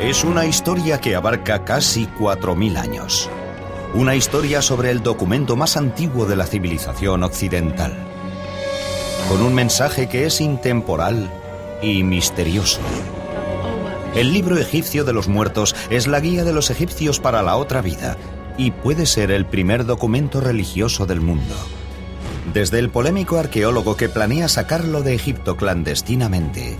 Es una historia que abarca casi 4000 años. Una historia sobre el documento más antiguo de la civilización occidental. Con un mensaje que es intemporal y misterioso. El libro egipcio de los muertos es la guía de los egipcios para la otra vida y puede ser el primer documento religioso del mundo. Desde el polémico arqueólogo que planea sacarlo de Egipto clandestinamente.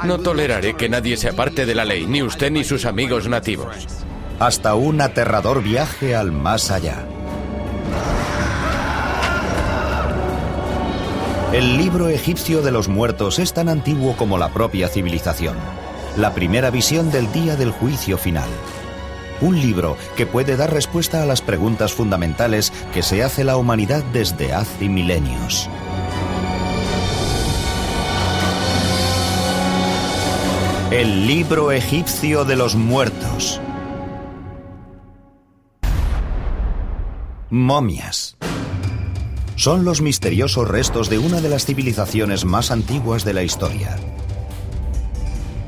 No toleraré que nadie se aparte de la ley, ni usted ni sus amigos nativos. Hasta un aterrador viaje al más allá. El libro egipcio de los muertos es tan antiguo como la propia civilización. La primera visión del día del juicio final. Un libro que puede dar respuesta a las preguntas fundamentales que se hace la humanidad desde hace milenios. El libro egipcio de los muertos. Momias. Son los misteriosos restos de una de las civilizaciones más antiguas de la historia.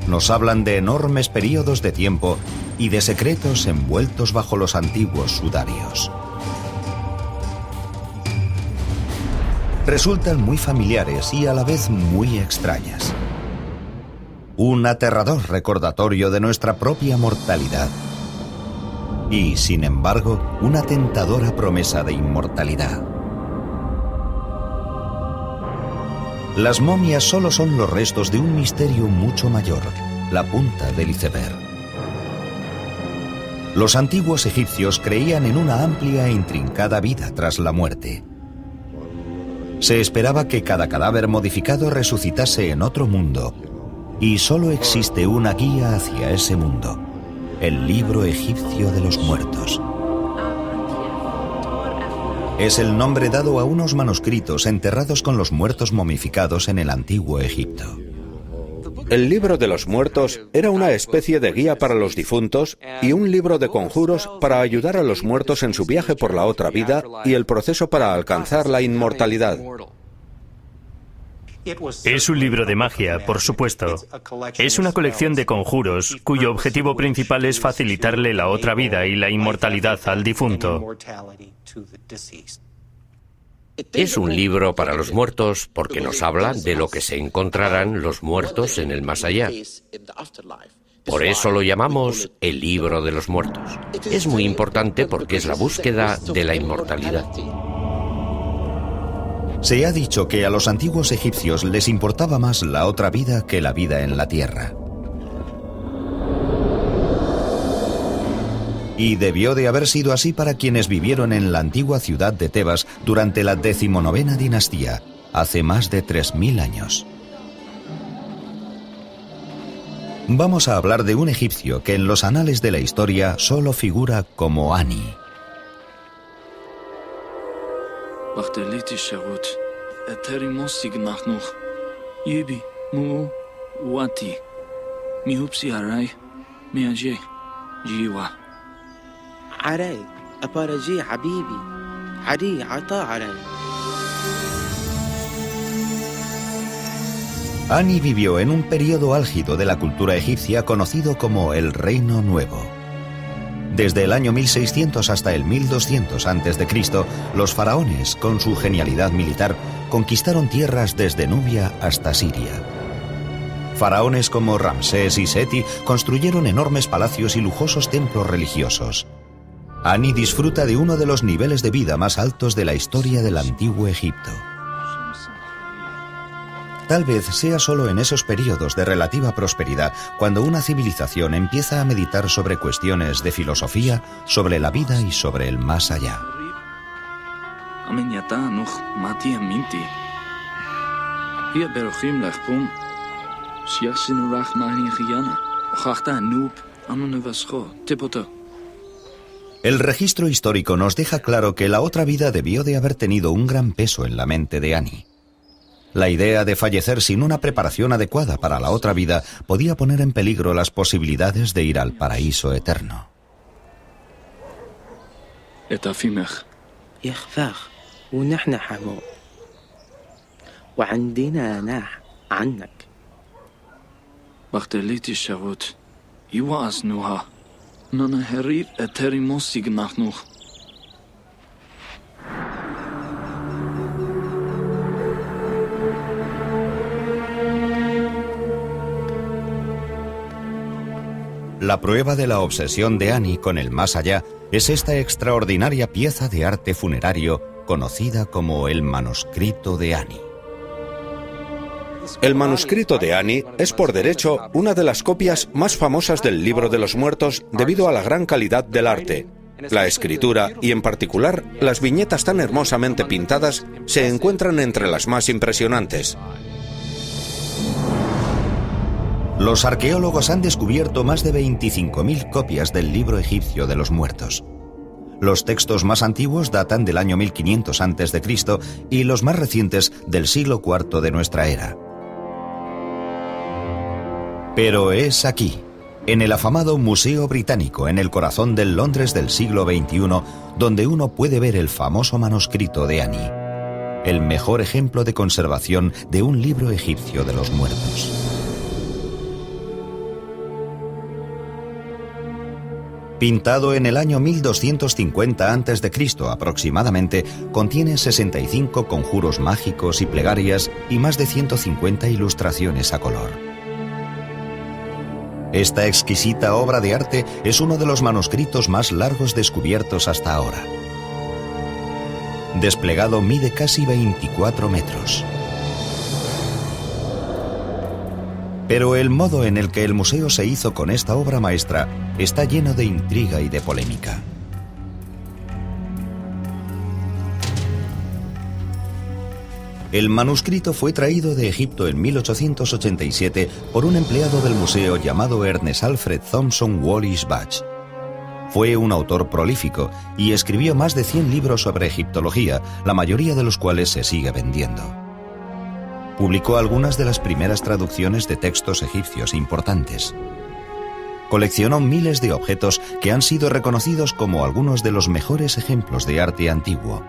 Nos hablan de enormes períodos de tiempo y de secretos envueltos bajo los antiguos sudarios. Resultan muy familiares y a la vez muy extrañas. Un aterrador recordatorio de nuestra propia mortalidad. Y, sin embargo, una tentadora promesa de inmortalidad. Las momias solo son los restos de un misterio mucho mayor, la punta del iceberg. Los antiguos egipcios creían en una amplia e intrincada vida tras la muerte. Se esperaba que cada cadáver modificado resucitase en otro mundo, y solo existe una guía hacia ese mundo, el libro egipcio de los muertos. Es el nombre dado a unos manuscritos enterrados con los muertos momificados en el antiguo Egipto. El libro de los muertos era una especie de guía para los difuntos y un libro de conjuros para ayudar a los muertos en su viaje por la otra vida y el proceso para alcanzar la inmortalidad. Es un libro de magia, por supuesto. Es una colección de conjuros cuyo objetivo principal es facilitarle la otra vida y la inmortalidad al difunto. Es un libro para los muertos porque nos habla de lo que se encontrarán los muertos en el más allá. Por eso lo llamamos el libro de los muertos. Es muy importante porque es la búsqueda de la inmortalidad. Se ha dicho que a los antiguos egipcios les importaba más la otra vida que la vida en la tierra. Y debió de haber sido así para quienes vivieron en la antigua ciudad de Tebas durante la 19ª dinastía, hace más de 3000 años. Vamos a hablar de un egipcio que en los anales de la historia solo figura como Ani. Ani vivió en un periodo álgido de la cultura egipcia conocido como el Reino Nuevo. Desde el año 1600 hasta el 1200 a.C., los faraones, con su genialidad militar, conquistaron tierras desde Nubia hasta Siria. Faraones como Ramsés y Seti construyeron enormes palacios y lujosos templos religiosos. Ani disfruta de uno de los niveles de vida más altos de la historia del antiguo Egipto. Tal vez sea solo en esos periodos de relativa prosperidad cuando una civilización empieza a meditar sobre cuestiones de filosofía, sobre la vida y sobre el más allá. El registro histórico nos deja claro que la otra vida debió de haber tenido un gran peso en la mente de Ani. La idea de fallecer sin una preparación adecuada para la otra vida podía poner en peligro las posibilidades de ir al paraíso eterno. La prueba de la obsesión de Annie con el más allá es esta extraordinaria pieza de arte funerario conocida como el manuscrito de Annie. El manuscrito de Annie es por derecho una de las copias más famosas del Libro de los Muertos debido a la gran calidad del arte. La escritura y en particular las viñetas tan hermosamente pintadas se encuentran entre las más impresionantes. Los arqueólogos han descubierto más de 25.000 copias del libro egipcio de los muertos. Los textos más antiguos datan del año 1500 a.C. y los más recientes del siglo IV de nuestra era. Pero es aquí, en el afamado Museo Británico, en el corazón del Londres del siglo XXI, donde uno puede ver el famoso manuscrito de Annie, el mejor ejemplo de conservación de un libro egipcio de los muertos. Pintado en el año 1250 a.C. aproximadamente, contiene 65 conjuros mágicos y plegarias y más de 150 ilustraciones a color. Esta exquisita obra de arte es uno de los manuscritos más largos descubiertos hasta ahora. Desplegado mide casi 24 metros. Pero el modo en el que el museo se hizo con esta obra maestra está lleno de intriga y de polémica. El manuscrito fue traído de Egipto en 1887 por un empleado del museo llamado Ernest Alfred Thompson Wallis Budge. Fue un autor prolífico y escribió más de 100 libros sobre egiptología, la mayoría de los cuales se sigue vendiendo. Publicó algunas de las primeras traducciones de textos egipcios importantes. Coleccionó miles de objetos que han sido reconocidos como algunos de los mejores ejemplos de arte antiguo.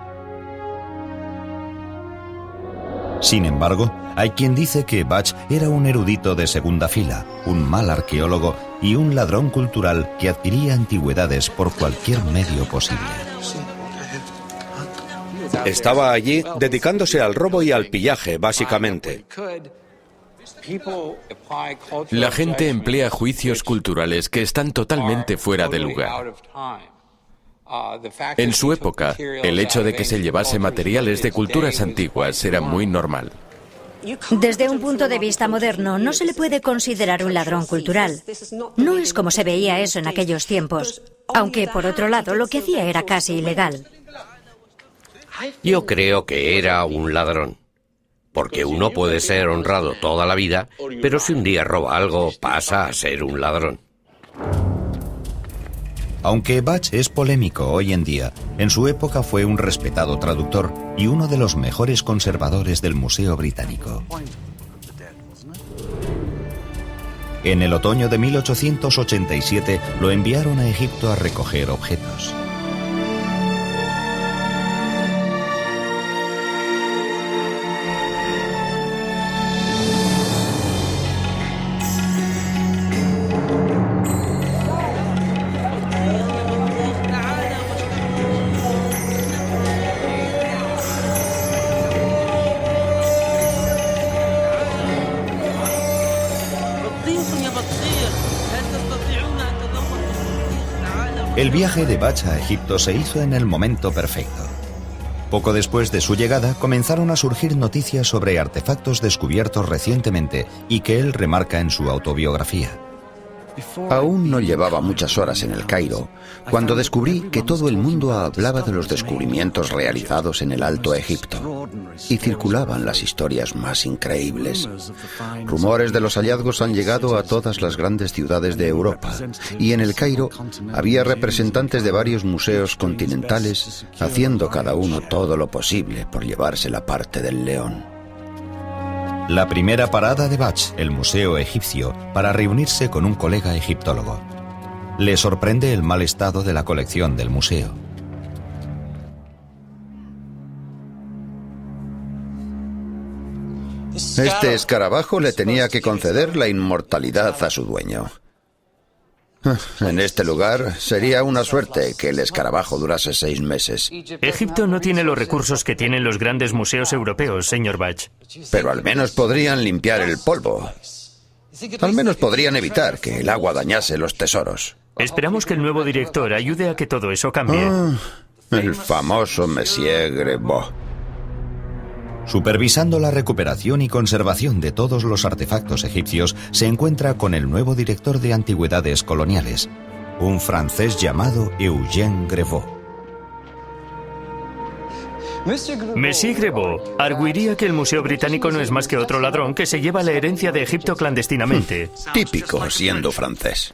Sin embargo, hay quien dice que Budge era un erudito de segunda fila, un mal arqueólogo y un ladrón cultural que adquiría antigüedades por cualquier medio posible. Estaba allí dedicándose al robo y al pillaje, básicamente. La gente emplea juicios culturales que están totalmente fuera de lugar. En su época, el hecho de que se llevase materiales de culturas antiguas era muy normal. Desde un punto de vista moderno, no se le puede considerar un ladrón cultural. No es como se veía eso en aquellos tiempos, aunque por otro lado lo que hacía era casi ilegal. Yo creo que era un ladrón, porque uno puede ser honrado toda la vida, pero si un día roba algo, pasa a ser un ladrón. Aunque Budge es polémico hoy en día, en su época fue un respetado traductor y uno de los mejores conservadores del Museo Británico. En el otoño de 1887 lo enviaron a Egipto a recoger objetos. El viaje de Budge a Egipto se hizo en el momento perfecto. Poco después de su llegada comenzaron a surgir noticias sobre artefactos descubiertos recientemente y que él remarca en su autobiografía. Aún no llevaba muchas horas en el Cairo cuando descubrí que todo el mundo hablaba de los descubrimientos realizados en el Alto Egipto y circulaban las historias más increíbles. Rumores de los hallazgos han llegado a todas las grandes ciudades de Europa y en el Cairo había representantes de varios museos continentales haciendo cada uno todo lo posible por llevarse la parte del león. La primera parada de Budge, el Museo Egipcio, para reunirse con un colega egiptólogo. Le sorprende el mal estado de la colección del museo. Este escarabajo le tenía que conceder la inmortalidad a su dueño. En este lugar sería una suerte que el escarabajo durase 6 meses. Egipto no tiene los recursos que tienen los grandes museos europeos, señor Bach. Pero al menos podrían limpiar el polvo. Al menos podrían evitar que el agua dañase los tesoros. Esperamos que el nuevo director ayude a que todo eso cambie. El famoso Monsieur Grevaux. Supervisando la recuperación y conservación de todos los artefactos egipcios, se encuentra con el nuevo director de antigüedades coloniales, un francés llamado Eugène Grevaux. Monsieur Grevaux arguiría que el Museo Británico no es más que otro ladrón que se lleva la herencia de Egipto clandestinamente. Típico siendo francés.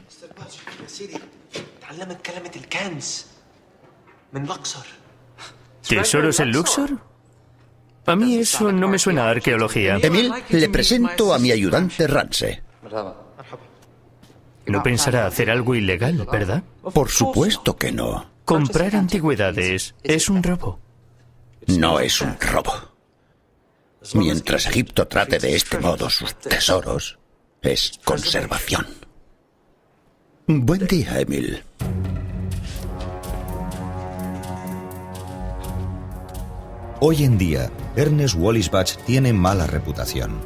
¿Tesoros en Luxor? A mí eso no me suena a arqueología. Emil, le presento a mi ayudante Ramsey. No pensará hacer algo ilegal, ¿verdad? Por supuesto que no. Comprar antigüedades es un robo. No es un robo. Mientras Egipto trate de este modo sus tesoros, es conservación. Buen día, Emil. Hoy en día, Ernest Wallis Bach tiene mala reputación.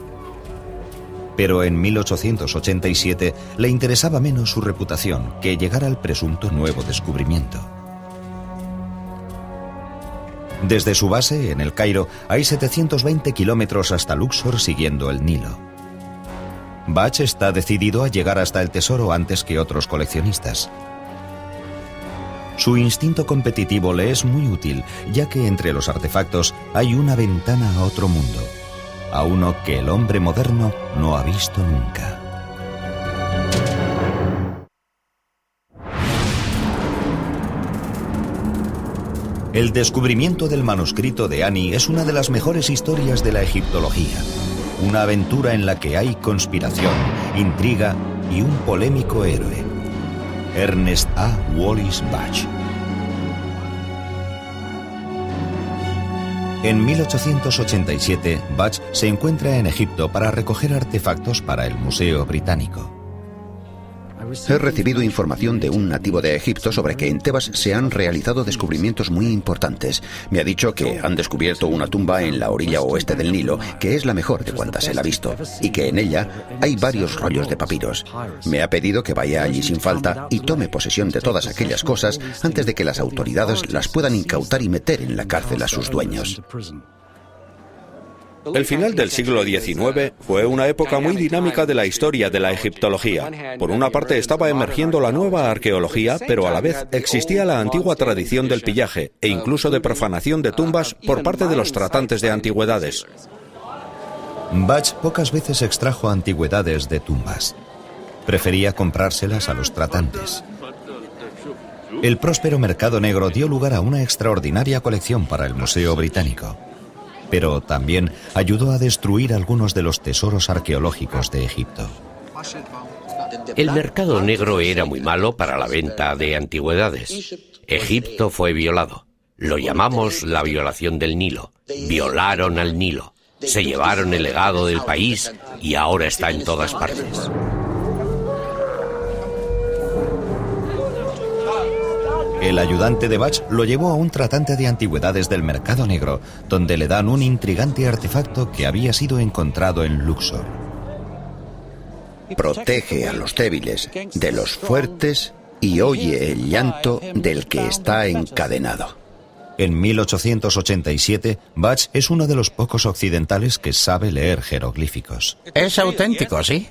Pero en 1887 le interesaba menos su reputación que llegar al presunto nuevo descubrimiento. Desde su base, en el Cairo, hay 720 kilómetros hasta Luxor siguiendo el Nilo. Bach está decidido a llegar hasta el tesoro antes que otros coleccionistas. Su instinto competitivo le es muy útil, ya que entre los artefactos hay una ventana a otro mundo, a uno que el hombre moderno no ha visto nunca. El descubrimiento del manuscrito de Ani es una de las mejores historias de la egiptología. Una aventura en la que hay conspiración, intriga y un polémico héroe. Ernest A. Wallis Bach. En 1887, Bach se encuentra en Egipto para recoger artefactos para el Museo Británico. He recibido información de un nativo de Egipto sobre que en Tebas se han realizado descubrimientos muy importantes. Me ha dicho que han descubierto una tumba en la orilla oeste del Nilo, que es la mejor de cuantas él ha visto, y que en ella hay varios rollos de papiros. Me ha pedido que vaya allí sin falta y tome posesión de todas aquellas cosas antes de que las autoridades las puedan incautar y meter en la cárcel a sus dueños. El final del siglo XIX fue una época muy dinámica de la historia de la egiptología. Por una parte estaba emergiendo la nueva arqueología, pero a la vez existía la antigua tradición del pillaje e incluso de profanación de tumbas por parte de los tratantes de antigüedades. Bach pocas veces extrajo antigüedades de tumbas. Prefería comprárselas a los tratantes. El próspero mercado negro dio lugar a una extraordinaria colección para el Museo Británico. Pero también ayudó a destruir algunos de los tesoros arqueológicos de Egipto. El mercado negro era muy malo para la venta de antigüedades. Egipto fue violado. Lo llamamos la violación del Nilo. Violaron al Nilo. Se llevaron el legado del país y ahora está en todas partes. El ayudante de Bach lo llevó a un tratante de antigüedades del mercado negro, donde le dan un intrigante artefacto que había sido encontrado en Luxor. Protege a los débiles de los fuertes y oye el llanto del que está encadenado. En 1887, Bach es uno de los pocos occidentales que sabe leer jeroglíficos. Es auténtico, ¿sí?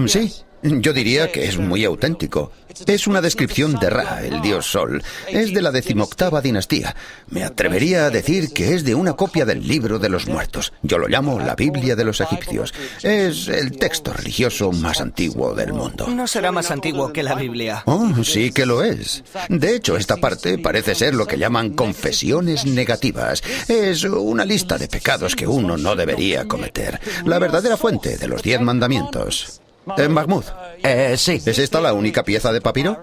Sí. Yo diría que es muy auténtico. Es una descripción de Ra, el dios Sol. Es de la 18ª dinastía. Me atrevería a decir que es de una copia del Libro de los Muertos. Yo lo llamo la Biblia de los egipcios. Es el texto religioso más antiguo del mundo. No será más antiguo que la Biblia. Oh, sí que lo es. De hecho, esta parte parece ser lo que llaman confesiones negativas. Es una lista de pecados que uno no debería cometer. La verdadera fuente de los 10 mandamientos. Mahmoud. Sí. ¿Es esta la única pieza de papiro?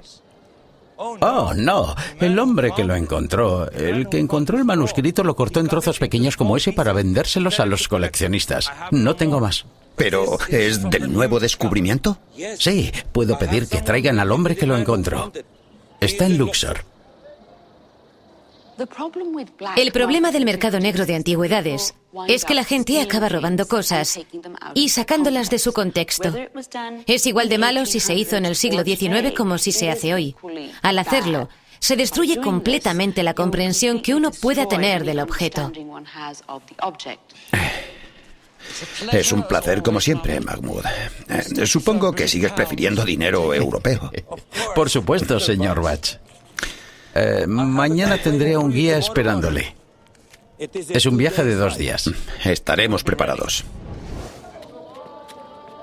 Oh, no. El hombre que lo encontró, el que encontró el manuscrito, lo cortó en trozos pequeños como ese para vendérselos a los coleccionistas. No tengo más. ¿Pero es del nuevo descubrimiento? Sí, puedo pedir que traigan al hombre que lo encontró. Está en Luxor. El problema del mercado negro de antigüedades es que la gente acaba robando cosas y sacándolas de su contexto. Es igual de malo si se hizo en el siglo XIX como si se hace hoy. Al hacerlo, se destruye completamente la comprensión que uno pueda tener del objeto. Es un placer como siempre, Mahmoud. Supongo que sigues prefiriendo dinero europeo. Por supuesto, señor Bach. Mañana tendré a un guía esperándole. Es un viaje de 2 días. Estaremos preparados.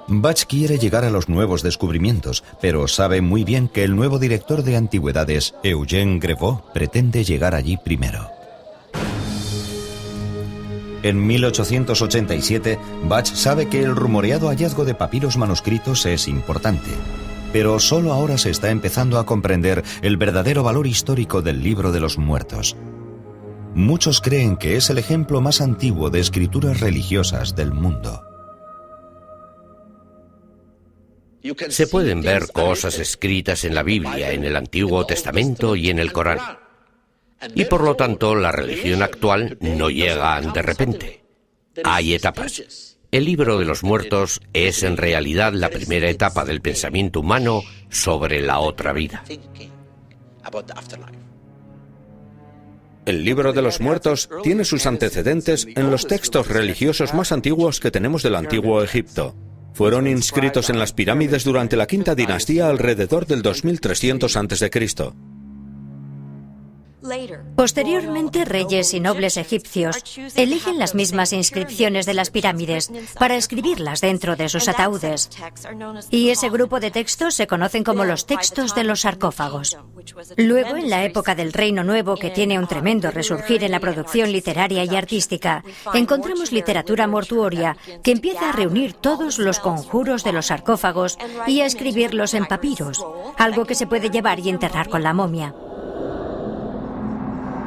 Bach quiere llegar a los nuevos descubrimientos, pero sabe muy bien que el nuevo director de antigüedades, Eugène Grevaux, pretende llegar allí primero. En 1887, Bach sabe que el rumoreado hallazgo de papiros manuscritos es importante, pero solo ahora se está empezando a comprender el verdadero valor histórico del Libro de los Muertos. Muchos creen que es el ejemplo más antiguo de escrituras religiosas del mundo. Se pueden ver cosas escritas en la Biblia, en el Antiguo Testamento y en el Corán. Y por lo tanto, la religión actual no llega de repente. Hay etapas. El Libro de los Muertos es en realidad la primera etapa del pensamiento humano sobre la otra vida. El Libro de los Muertos tiene sus antecedentes en los textos religiosos más antiguos que tenemos del Antiguo Egipto. Fueron inscritos en las pirámides durante la Quinta Dinastía alrededor del 2300 a.C. Posteriormente, reyes y nobles egipcios eligen las mismas inscripciones de las pirámides para escribirlas dentro de sus ataúdes. Y ese grupo de textos se conocen como los textos de los sarcófagos. Luego, en la época del Reino Nuevo, que tiene un tremendo resurgir en la producción literaria y artística, encontramos literatura mortuoria que empieza a reunir todos los conjuros de los sarcófagos y a escribirlos en papiros, algo que se puede llevar y enterrar con la momia.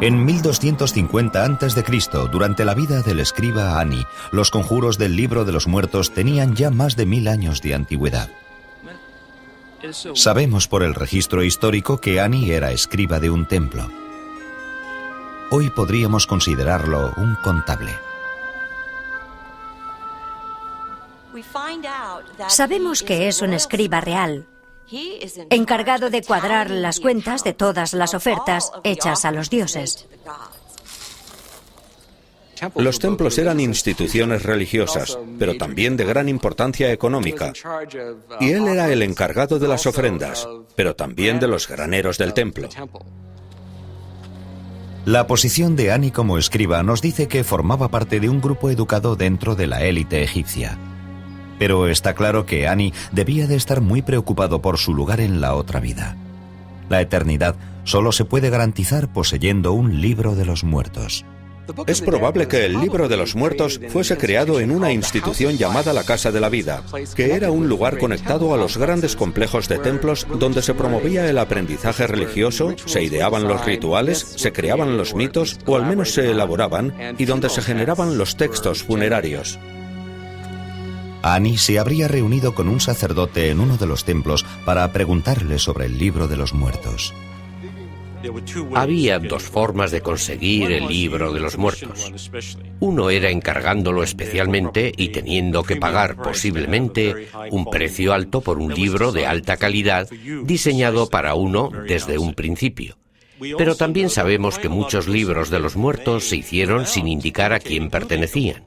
En 1250 a.C., durante la vida del escriba Ani, los conjuros del Libro de los Muertos tenían ya más de 1000 años de antigüedad. Sabemos por el registro histórico que Ani era escriba de un templo. Hoy podríamos considerarlo un contable. Sabemos que es un escriba real, encargado de cuadrar las cuentas de todas las ofertas hechas a los dioses. Los templos eran instituciones religiosas, pero también de gran importancia económica. Y él era el encargado de las ofrendas, pero también de los graneros del templo. La posición de Ani como escriba nos dice que formaba parte de un grupo educado dentro de la élite egipcia. Pero está claro que Ani debía de estar muy preocupado por su lugar en la otra vida. La eternidad solo se puede garantizar poseyendo un Libro de los Muertos. Es probable que el Libro de los Muertos fuese creado en una institución llamada la Casa de la Vida, que era un lugar conectado a los grandes complejos de templos donde se promovía el aprendizaje religioso, se ideaban los rituales, se creaban los mitos, o al menos se elaboraban, y donde se generaban los textos funerarios. Ani se habría reunido con un sacerdote en uno de los templos para preguntarle sobre el Libro de los Muertos. Había 2 formas de conseguir el Libro de los Muertos. Uno era encargándolo especialmente y teniendo que pagar posiblemente un precio alto por un libro de alta calidad diseñado para uno desde un principio. Pero también sabemos que muchos libros de los muertos se hicieron sin indicar a quién pertenecían.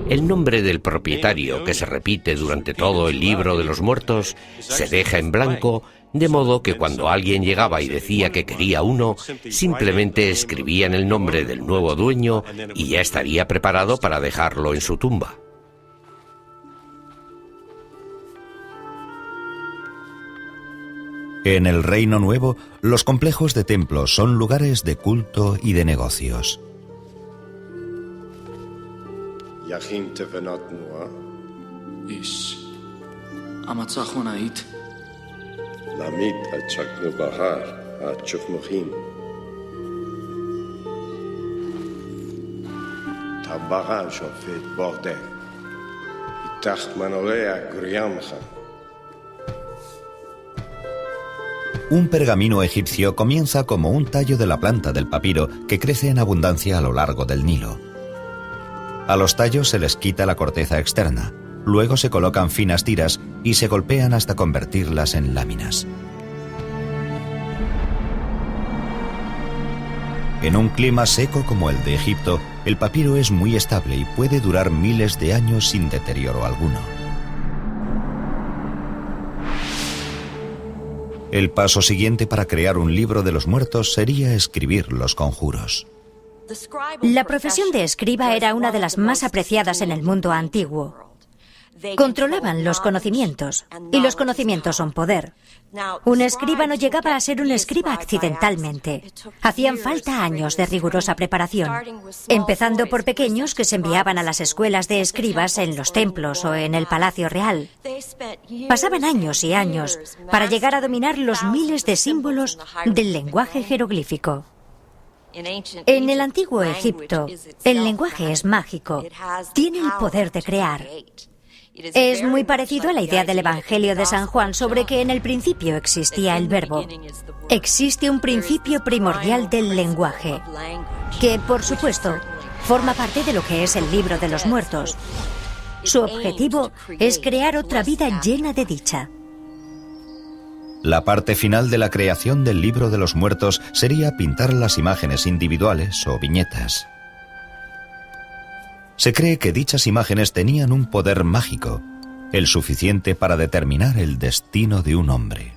El nombre del propietario, que se repite durante todo el Libro de los Muertos, se deja en blanco, de modo que cuando alguien llegaba y decía que quería uno, simplemente escribían el nombre del nuevo dueño y ya estaría preparado para dejarlo en su tumba. En el Reino Nuevo, los complejos de templos son lugares de culto y de negocios. Yachim tevenot nua. Ish. Amatzachonait. Lamit achaknu bahar achukmuchim. Tabara shofet bordel. Un pergamino egipcio comienza como un tallo de la planta del papiro que crece en abundancia a lo largo del Nilo. A los tallos se les quita la corteza externa, luego se colocan finas tiras y se golpean hasta convertirlas en láminas. En un clima seco como el de Egipto, el papiro es muy estable y puede durar miles de años sin deterioro alguno. El paso siguiente para crear un libro de los muertos sería escribir los conjuros. La profesión de escriba era una de las más apreciadas en el mundo antiguo. Controlaban los conocimientos, y los conocimientos son poder. Un escriba no llegaba a ser un escriba accidentalmente. Hacían falta años de rigurosa preparación, empezando por pequeños que se enviaban a las escuelas de escribas en los templos o en el Palacio Real. Pasaban años y años para llegar a dominar los miles de símbolos del lenguaje jeroglífico. En el antiguo Egipto, el lenguaje es mágico, tiene el poder de crear. Es muy parecido a la idea del Evangelio de San Juan sobre que en el principio existía el verbo. Existe un principio primordial del lenguaje, que, por supuesto, forma parte de lo que es el libro de los muertos. Su objetivo es crear otra vida llena de dicha. La parte final de la creación del libro de los muertos sería pintar las imágenes individuales o viñetas. Se cree que dichas imágenes tenían un poder mágico, el suficiente para determinar el destino de un hombre.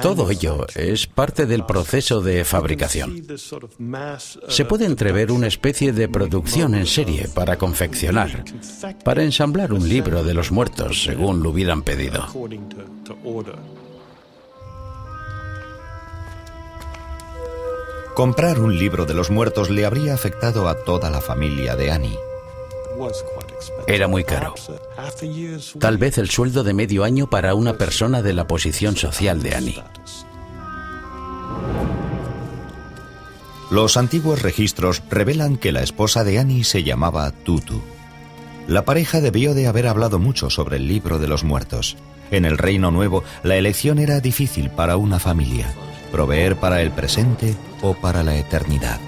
Todo ello es parte del proceso de fabricación. Se puede entrever una especie de producción en serie para confeccionar, para ensamblar un libro de los muertos según lo hubieran pedido. Comprar un libro de los muertos le habría afectado a toda la familia de Annie. Era muy caro. Tal vez el sueldo de medio año para una persona de la posición social de Annie. Los antiguos registros revelan que la esposa de Annie se llamaba Tutu. La pareja debió de haber hablado mucho sobre el libro de los muertos. En el Reino Nuevo, la elección era difícil para una familia: proveer para el presente o para la eternidad.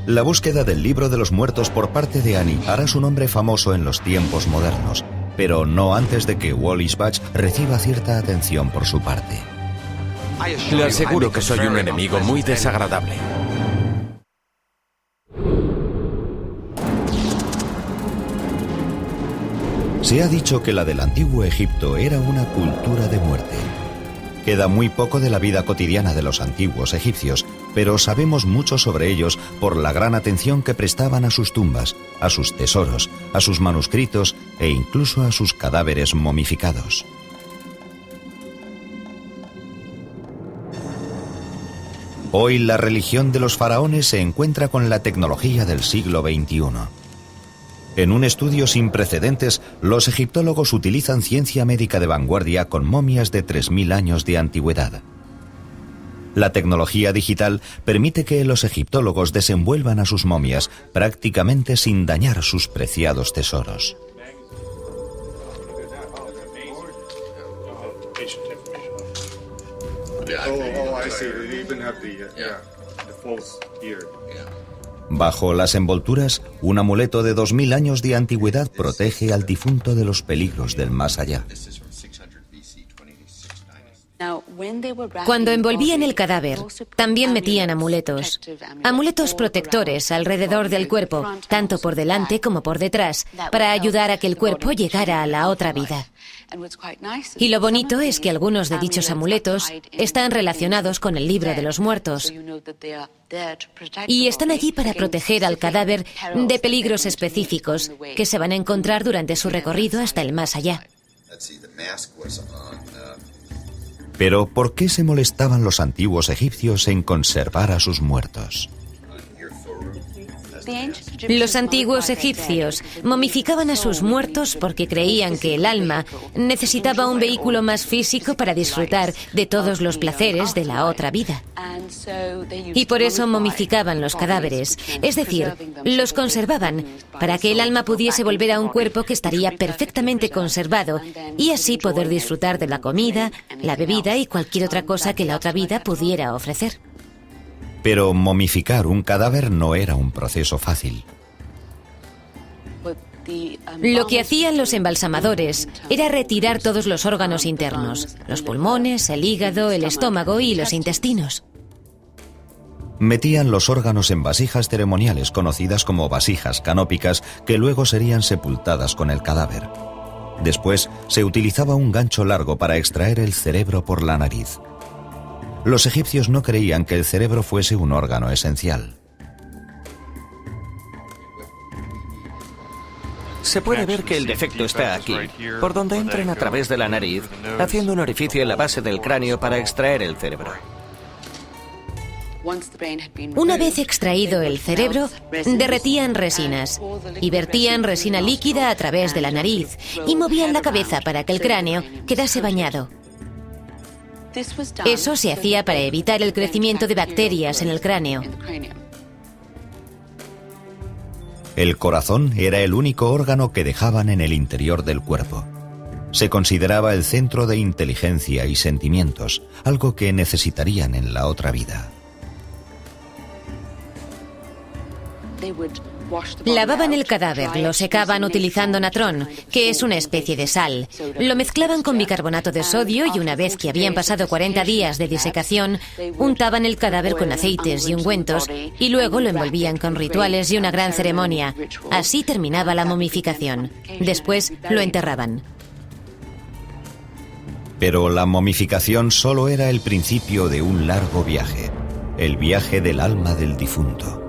La búsqueda del libro de los muertos por parte de Annie hará su nombre famoso en los tiempos modernos, pero no antes de que Wallis Budge reciba cierta atención por su parte. Le aseguro que soy un enemigo muy desagradable. Se ha dicho que la del antiguo Egipto era una cultura de muerte. Queda muy poco de la vida cotidiana de los antiguos egipcios, pero sabemos mucho sobre ellos por la gran atención que prestaban a sus tumbas, a sus tesoros, a sus manuscritos e incluso a sus cadáveres momificados. Hoy la religión de los faraones se encuentra con la tecnología del siglo XXI. En un estudio sin precedentes, los egiptólogos utilizan ciencia médica de vanguardia con momias de 3000 años de antigüedad. La tecnología digital permite que los egiptólogos desenvuelvan a sus momias prácticamente sin dañar sus preciados tesoros. Bajo las envolturas, un amuleto de 2000 años de antigüedad protege al difunto de los peligros del más allá. Cuando envolvían el cadáver, también metían amuletos. Amuletos protectores alrededor del cuerpo, tanto por delante como por detrás, para ayudar a que el cuerpo llegara a la otra vida. Y lo bonito es que algunos de dichos amuletos están relacionados con el libro de los muertos. Y están allí para proteger al cadáver de peligros específicos que se van a encontrar durante su recorrido hasta el más allá. Pero ¿por qué se molestaban los antiguos egipcios en conservar a sus muertos? Los antiguos egipcios momificaban a sus muertos porque creían que el alma necesitaba un vehículo más físico para disfrutar de todos los placeres de la otra vida. Y por eso momificaban los cadáveres, es decir, los conservaban para que el alma pudiese volver a un cuerpo que estaría perfectamente conservado y así poder disfrutar de la comida, la bebida y cualquier otra cosa que la otra vida pudiera ofrecer. Pero momificar un cadáver no era un proceso fácil. Lo que hacían los embalsamadores era retirar todos los órganos internos, los pulmones, el hígado, el estómago y los intestinos. Metían los órganos en vasijas ceremoniales conocidas como vasijas canópicas que luego serían sepultadas con el cadáver. Después se utilizaba un gancho largo para extraer el cerebro por la nariz. Los egipcios no creían que el cerebro fuese un órgano esencial. Se puede ver que el defecto está aquí, por donde entran a través de la nariz, haciendo un orificio en la base del cráneo para extraer el cerebro. Una vez extraído el cerebro, derretían resinas y vertían resina líquida a través de la nariz y movían la cabeza para que el cráneo quedase bañado. Eso se hacía para evitar el crecimiento de bacterias en el cráneo. El corazón era el único órgano que dejaban en el interior del cuerpo. Se consideraba el centro de inteligencia y sentimientos, algo que necesitarían en la otra vida. Lavaban el cadáver, lo secaban utilizando natrón, que es una especie de sal. Lo mezclaban con bicarbonato de sodio y una vez que habían pasado 40 días de disecación, untaban el cadáver con aceites y ungüentos y luego lo envolvían con rituales y una gran ceremonia. Así terminaba la momificación. Después lo enterraban. Pero la momificación solo era el principio de un largo viaje, el viaje del alma del difunto.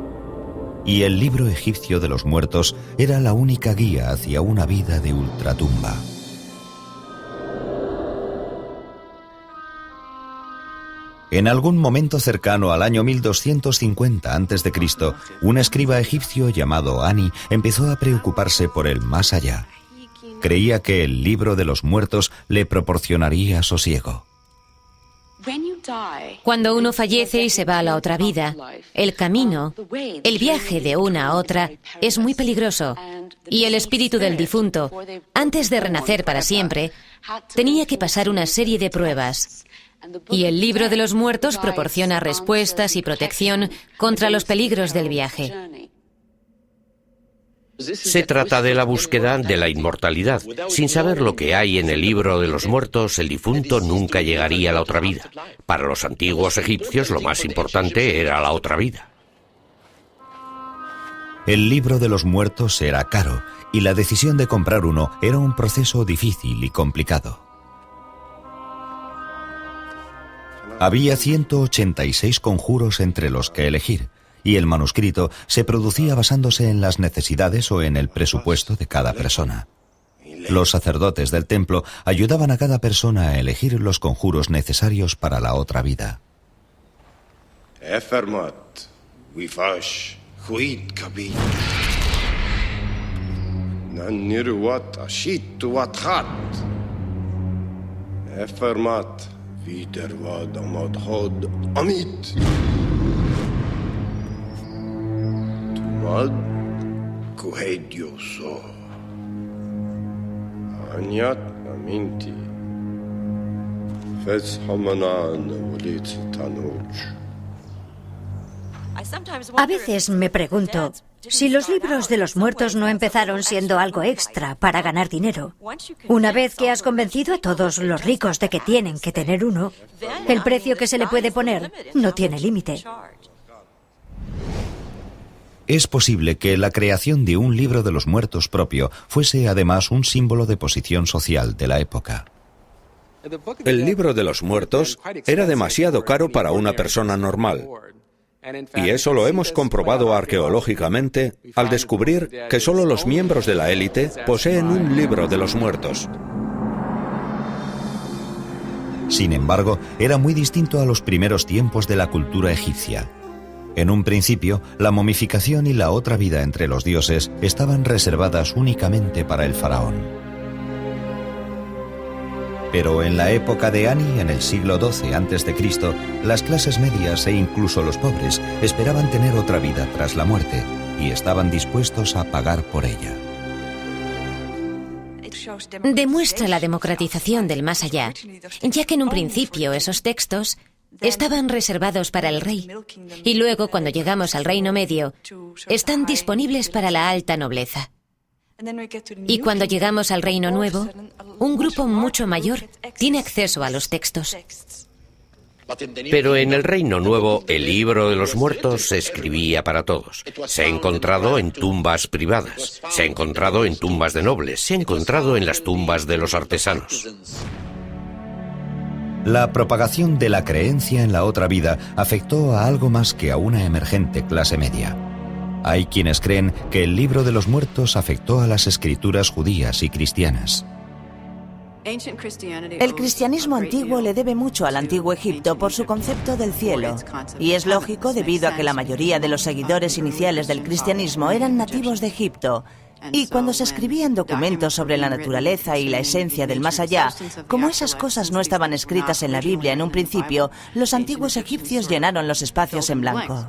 Y el libro egipcio de los muertos era la única guía hacia una vida de ultratumba. En algún momento cercano al año 1250 a.C., un escriba egipcio llamado Ani empezó a preocuparse por el más allá. Creía que el libro de los muertos le proporcionaría sosiego. Cuando uno fallece y se va a la otra vida, el camino, el viaje de una a otra, es muy peligroso. Y el espíritu del difunto, antes de renacer para siempre, tenía que pasar una serie de pruebas. Y el libro de los muertos proporciona respuestas y protección contra los peligros del viaje. Se trata de la búsqueda de la inmortalidad. Sin saber lo que hay en el libro de los muertos, el difunto nunca llegaría a la otra vida. Para los antiguos egipcios, lo más importante era la otra vida. El libro de los muertos era caro y la decisión de comprar uno era un proceso difícil y complicado. Había 186 conjuros entre los que elegir, y el manuscrito se producía basándose en las necesidades o en el presupuesto de cada persona. Los sacerdotes del templo ayudaban a cada persona a elegir los conjuros necesarios para la otra vida. Mad kuheidioso Anyat aminti Fez hamanan wulit tanuch. A veces me pregunto si los libros de los muertos no empezaron siendo algo extra para ganar dinero. Una vez que has convencido a todos los ricos de que tienen que tener uno, el precio que se le puede poner no tiene límite. Es posible que la creación de un libro de los muertos propio fuese además un símbolo de posición social de la época. El libro de los muertos era demasiado caro para una persona normal. Y eso lo hemos comprobado arqueológicamente al descubrir que solo los miembros de la élite poseen un libro de los muertos. Sin embargo, era muy distinto a los primeros tiempos de la cultura egipcia. En un principio, la momificación y la otra vida entre los dioses estaban reservadas únicamente para el faraón. Pero en la época de Ani, en el siglo XII a.C., las clases medias e incluso los pobres esperaban tener otra vida tras la muerte y estaban dispuestos a pagar por ella. Demuestra la democratización del más allá, ya que en un principio esos textos estaban reservados para el rey y luego, cuando llegamos al Reino Medio, están disponibles para la alta nobleza. Y cuando llegamos al Reino Nuevo, un grupo mucho mayor tiene acceso a los textos. Pero en el Reino Nuevo, el libro de los muertos se escribía para todos. Se ha encontrado en tumbas privadas, se ha encontrado en tumbas de nobles, se ha encontrado en las tumbas de los artesanos. La propagación de la creencia en la otra vida afectó a algo más que a una emergente clase media. Hay quienes creen que el libro de los muertos afectó a las escrituras judías y cristianas. El cristianismo antiguo le debe mucho al antiguo Egipto por su concepto del cielo. Y es lógico debido a que la mayoría de los seguidores iniciales del cristianismo eran nativos de Egipto. Y cuando se escribían documentos sobre la naturaleza y la esencia del más allá, como esas cosas no estaban escritas en la Biblia en un principio, los antiguos egipcios llenaron los espacios en blanco.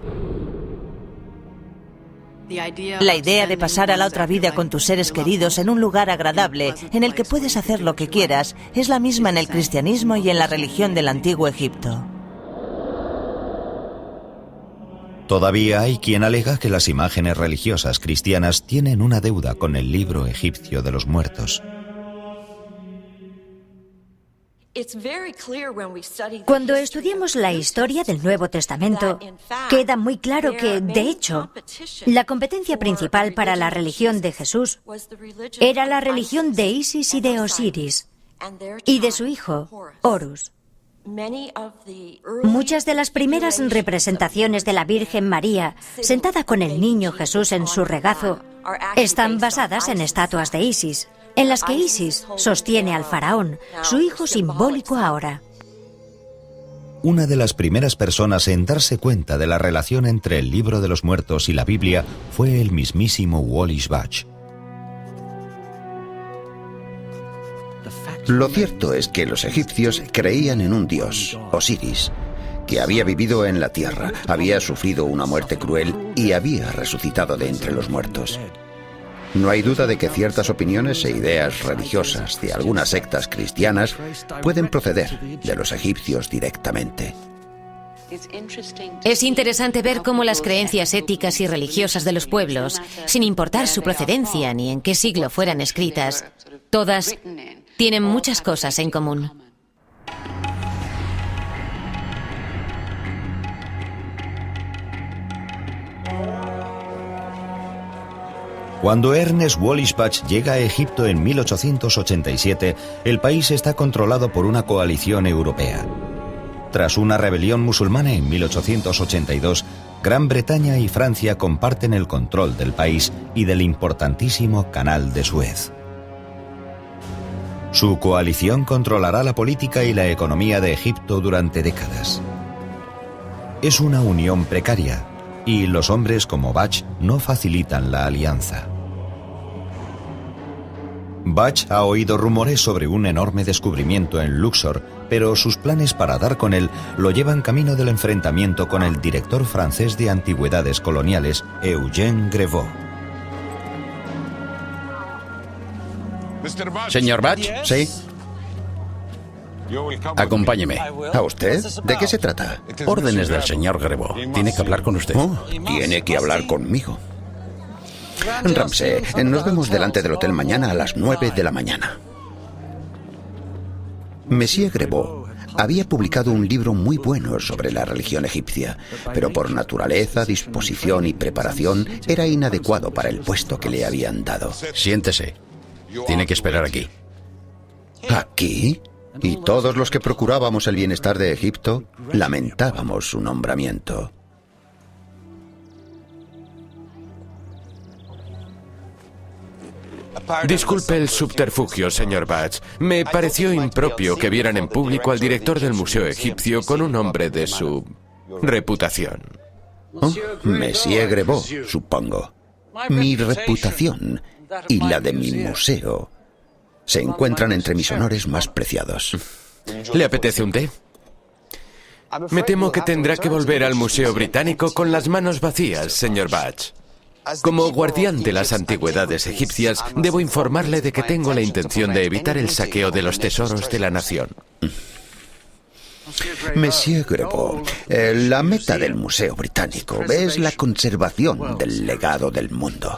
La idea de pasar a la otra vida con tus seres queridos en un lugar agradable, en el que puedes hacer lo que quieras, es la misma en el cristianismo y en la religión del antiguo Egipto. Todavía hay quien alega que las imágenes religiosas cristianas tienen una deuda con el libro egipcio de los muertos. Cuando estudiamos la historia del Nuevo Testamento, queda muy claro que, de hecho, la competencia principal para la religión de Jesús era la religión de Isis y de Osiris, y de su hijo, Horus. Muchas de las primeras representaciones de la Virgen María, sentada con el niño Jesús en su regazo, están basadas en estatuas de Isis, en las que Isis sostiene al faraón, su hijo simbólico ahora. Una de las primeras personas en darse cuenta de la relación entre el libro de los muertos y la Biblia fue el mismísimo Wallis Budge. Lo cierto es que los egipcios creían en un dios, Osiris, que había vivido en la tierra, había sufrido una muerte cruel y había resucitado de entre los muertos. No hay duda de que ciertas opiniones e ideas religiosas de algunas sectas cristianas pueden proceder de los egipcios directamente. Es interesante ver cómo las creencias éticas y religiosas de los pueblos, sin importar su procedencia ni en qué siglo fueran escritas, todas tienen muchas cosas en común. Cuando Ernest Wallis Budge llega a Egipto en 1887, el país está controlado por una coalición europea. Tras una rebelión musulmana en 1882, Gran Bretaña y Francia comparten el control del país y del importantísimo Canal de Suez. Su coalición controlará la política y la economía de Egipto durante décadas. Es una unión precaria, y los hombres como Budge no facilitan la alianza. Budge ha oído rumores sobre un enorme descubrimiento en Luxor, pero sus planes para dar con él lo llevan camino del enfrentamiento con el director francés de antigüedades coloniales, Eugène Grevaux. Señor Budge, ¿Sí? acompáñeme. ¿A usted? ¿De qué se trata? Órdenes del señor Grevaux. Tiene que hablar con usted. Oh, tiene que hablar conmigo. Ramsey, nos vemos delante del hotel mañana a las 9 de la mañana. Monsieur Grevaux había publicado un libro muy bueno sobre la religión egipcia, pero por naturaleza, disposición y preparación era inadecuado para el puesto que le habían dado. Siéntese. Tiene que esperar aquí. ¿Aquí? Y todos los que procurábamos el bienestar de Egipto lamentábamos su nombramiento. Disculpe el subterfugio, señor Batch. Me pareció impropio que vieran en público al director del Museo Egipcio con un hombre de su reputación. Oh, Monsieur Grebot, supongo. Mi reputación y la de mi museo se encuentran entre mis honores más preciados. ¿Le apetece un té? Me temo que tendrá que volver al Museo Británico con las manos vacías, señor Batch. Como guardián de las antigüedades egipcias, debo informarle de que tengo la intención de evitar el saqueo de los tesoros de la nación. Monsieur Grebot, la meta del Museo Británico es la conservación del legado del mundo.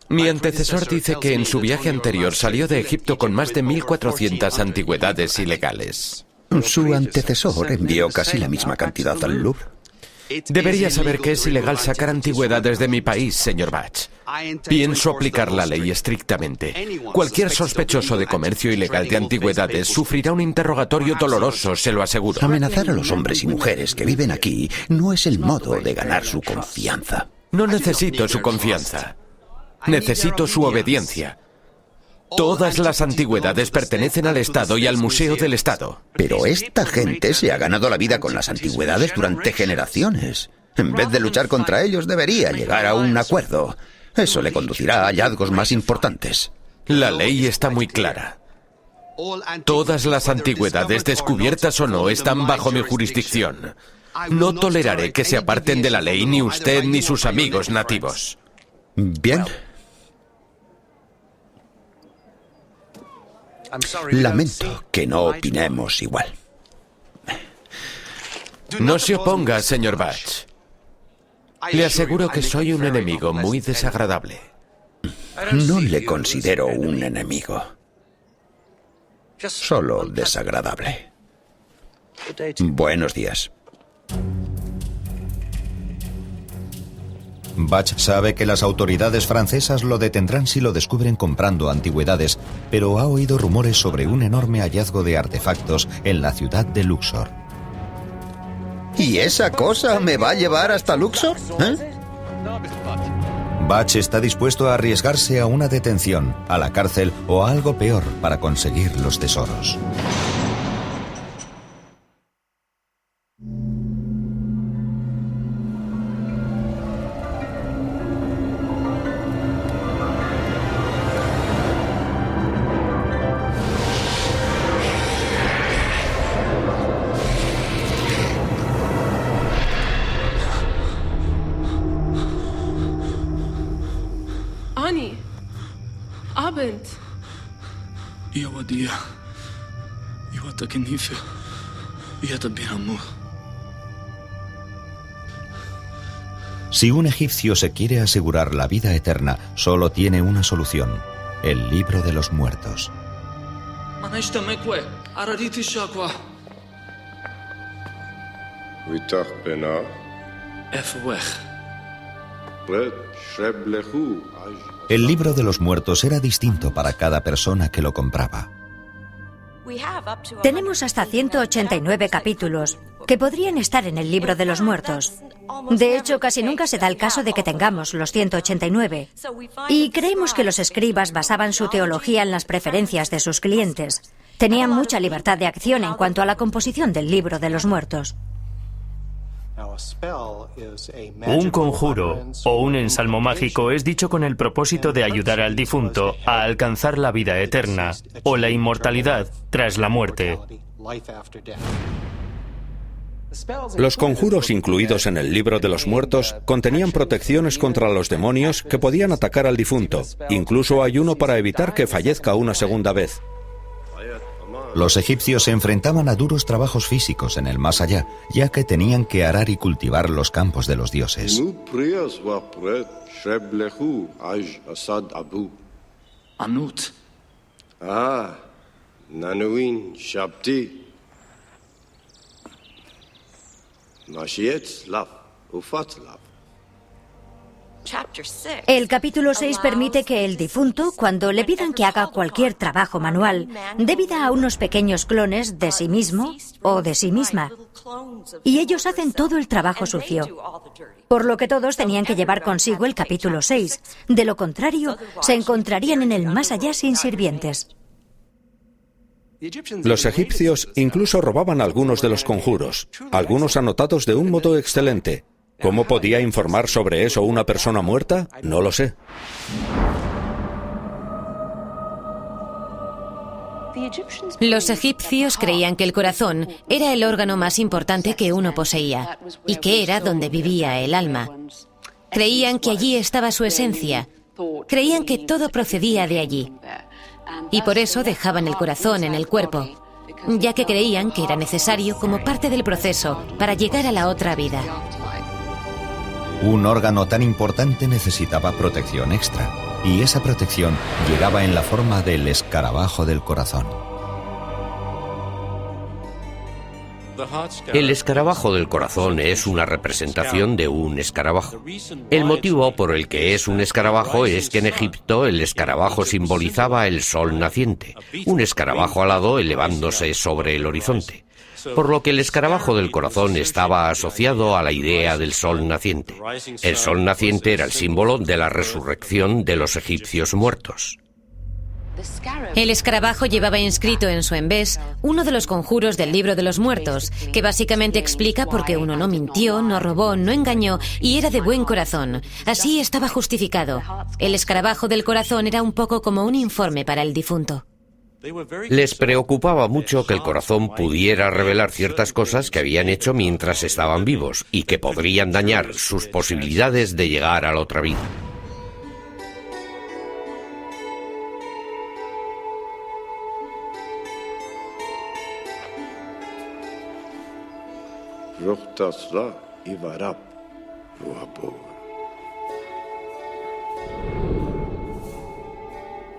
Mi antecesor dice que en su viaje anterior salió de Egipto con más de 1.400 antigüedades ilegales. Su antecesor envió casi la misma cantidad al Louvre. Debería saber que es ilegal sacar antigüedades de mi país, señor Batch. Pienso aplicar la ley estrictamente. Cualquier sospechoso de comercio ilegal de antigüedades sufrirá un interrogatorio doloroso, se lo aseguro. Amenazar a los hombres y mujeres que viven aquí no es el modo de ganar su confianza. No necesito su confianza. Necesito su obediencia. Todas las antigüedades pertenecen al Estado y al Museo del Estado. Pero esta gente se ha ganado la vida con las antigüedades durante generaciones. En vez de luchar contra ellos, debería llegar a un acuerdo. Eso le conducirá a hallazgos más importantes. La ley está muy clara. Todas las antigüedades, descubiertas o no, están bajo mi jurisdicción. No toleraré que se aparten de la ley ni usted ni sus amigos nativos. Bien. Lamento que no opinemos igual. No se oponga, señor Batch. Le aseguro que soy un enemigo muy desagradable. No le considero un enemigo. Solo desagradable. Buenos días. Batch sabe que las autoridades francesas lo detendrán si lo descubren comprando antigüedades, pero ha oído rumores sobre un enorme hallazgo de artefactos en la ciudad de Luxor. ¿Y esa cosa me va a llevar hasta Luxor? Batch está dispuesto a arriesgarse a una detención, a la cárcel o a algo peor para conseguir los tesoros. Si un egipcio se quiere asegurar la vida eterna, solo tiene una solución: el libro de los muertos. El libro de los muertos era distinto para cada persona que lo compraba. Tenemos hasta 189 capítulos que podrían estar en el libro de los muertos. De hecho, casi nunca se da el caso de que tengamos los 189. Y creemos que los escribas basaban su teología en las preferencias de sus clientes. Tenían mucha libertad de acción en cuanto a la composición del libro de los muertos. Un conjuro o un ensalmo mágico es dicho con el propósito de ayudar al difunto a alcanzar la vida eterna o la inmortalidad tras la muerte. Los conjuros incluidos en el libro de los muertos contenían protecciones contra los demonios que podían atacar al difunto. Incluso hay uno para evitar que fallezca una segunda vez. Los egipcios se enfrentaban a duros trabajos físicos en el más allá, ya que tenían que arar y cultivar los campos de los dioses. El capítulo 6 permite que el difunto, cuando le pidan que haga cualquier trabajo manual, dé vida a unos pequeños clones de sí mismo o de sí misma. Y ellos hacen todo el trabajo sucio. Por lo que todos tenían que llevar consigo el capítulo 6. De lo contrario, se encontrarían en el más allá sin sirvientes. Los egipcios incluso robaban algunos de los conjuros, algunos anotados de un modo excelente. ¿Cómo podía informar sobre eso una persona muerta? No lo sé. Los egipcios creían que el corazón era el órgano más importante que uno poseía y que era donde vivía el alma. Creían que allí estaba su esencia. Creían que todo procedía de allí. Y por eso dejaban el corazón en el cuerpo, ya que creían que era necesario como parte del proceso para llegar a la otra vida. Un órgano tan importante necesitaba protección extra, y esa protección llegaba en la forma del escarabajo del corazón. El escarabajo del corazón es una representación de un escarabajo. El motivo por el que es un escarabajo es que en Egipto el escarabajo simbolizaba el sol naciente, un escarabajo alado elevándose sobre el horizonte, por lo que el escarabajo del corazón estaba asociado a la idea del sol naciente. El sol naciente era el símbolo de la resurrección de los egipcios muertos. El escarabajo llevaba inscrito en su embés uno de los conjuros del libro de los muertos, que básicamente explica por qué uno no mintió, no robó, no engañó y era de buen corazón. Así estaba justificado. El escarabajo del corazón era un poco como un informe para el difunto. Les preocupaba mucho que el corazón pudiera revelar ciertas cosas que habían hecho mientras estaban vivos y que podrían dañar sus posibilidades de llegar a la otra vida.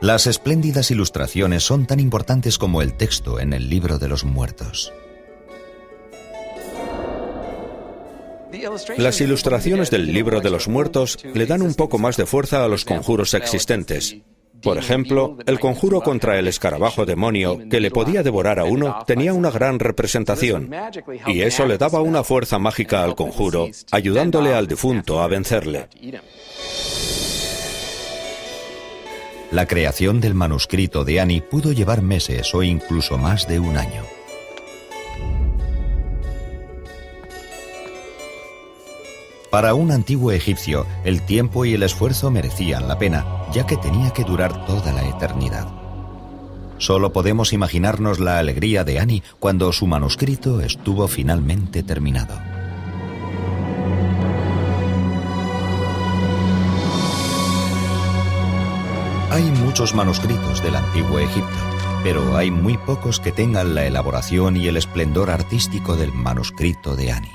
Las espléndidas ilustraciones son tan importantes como el texto en el libro de los muertos. Las ilustraciones del libro de los muertos le dan un poco más de fuerza a los conjuros existentes. Por ejemplo, el conjuro contra el escarabajo demonio que le podía devorar a uno tenía una gran representación, y eso le daba una fuerza mágica al conjuro, ayudándole al difunto a vencerle. La creación del manuscrito de Ani pudo llevar meses o incluso más de un año. Para un antiguo egipcio, el tiempo y el esfuerzo merecían la pena, ya que tenía que durar toda la eternidad. Solo podemos imaginarnos la alegría de Ani cuando su manuscrito estuvo finalmente terminado. Hay muchos manuscritos del antiguo Egipto, pero hay muy pocos que tengan la elaboración y el esplendor artístico del manuscrito de Ani.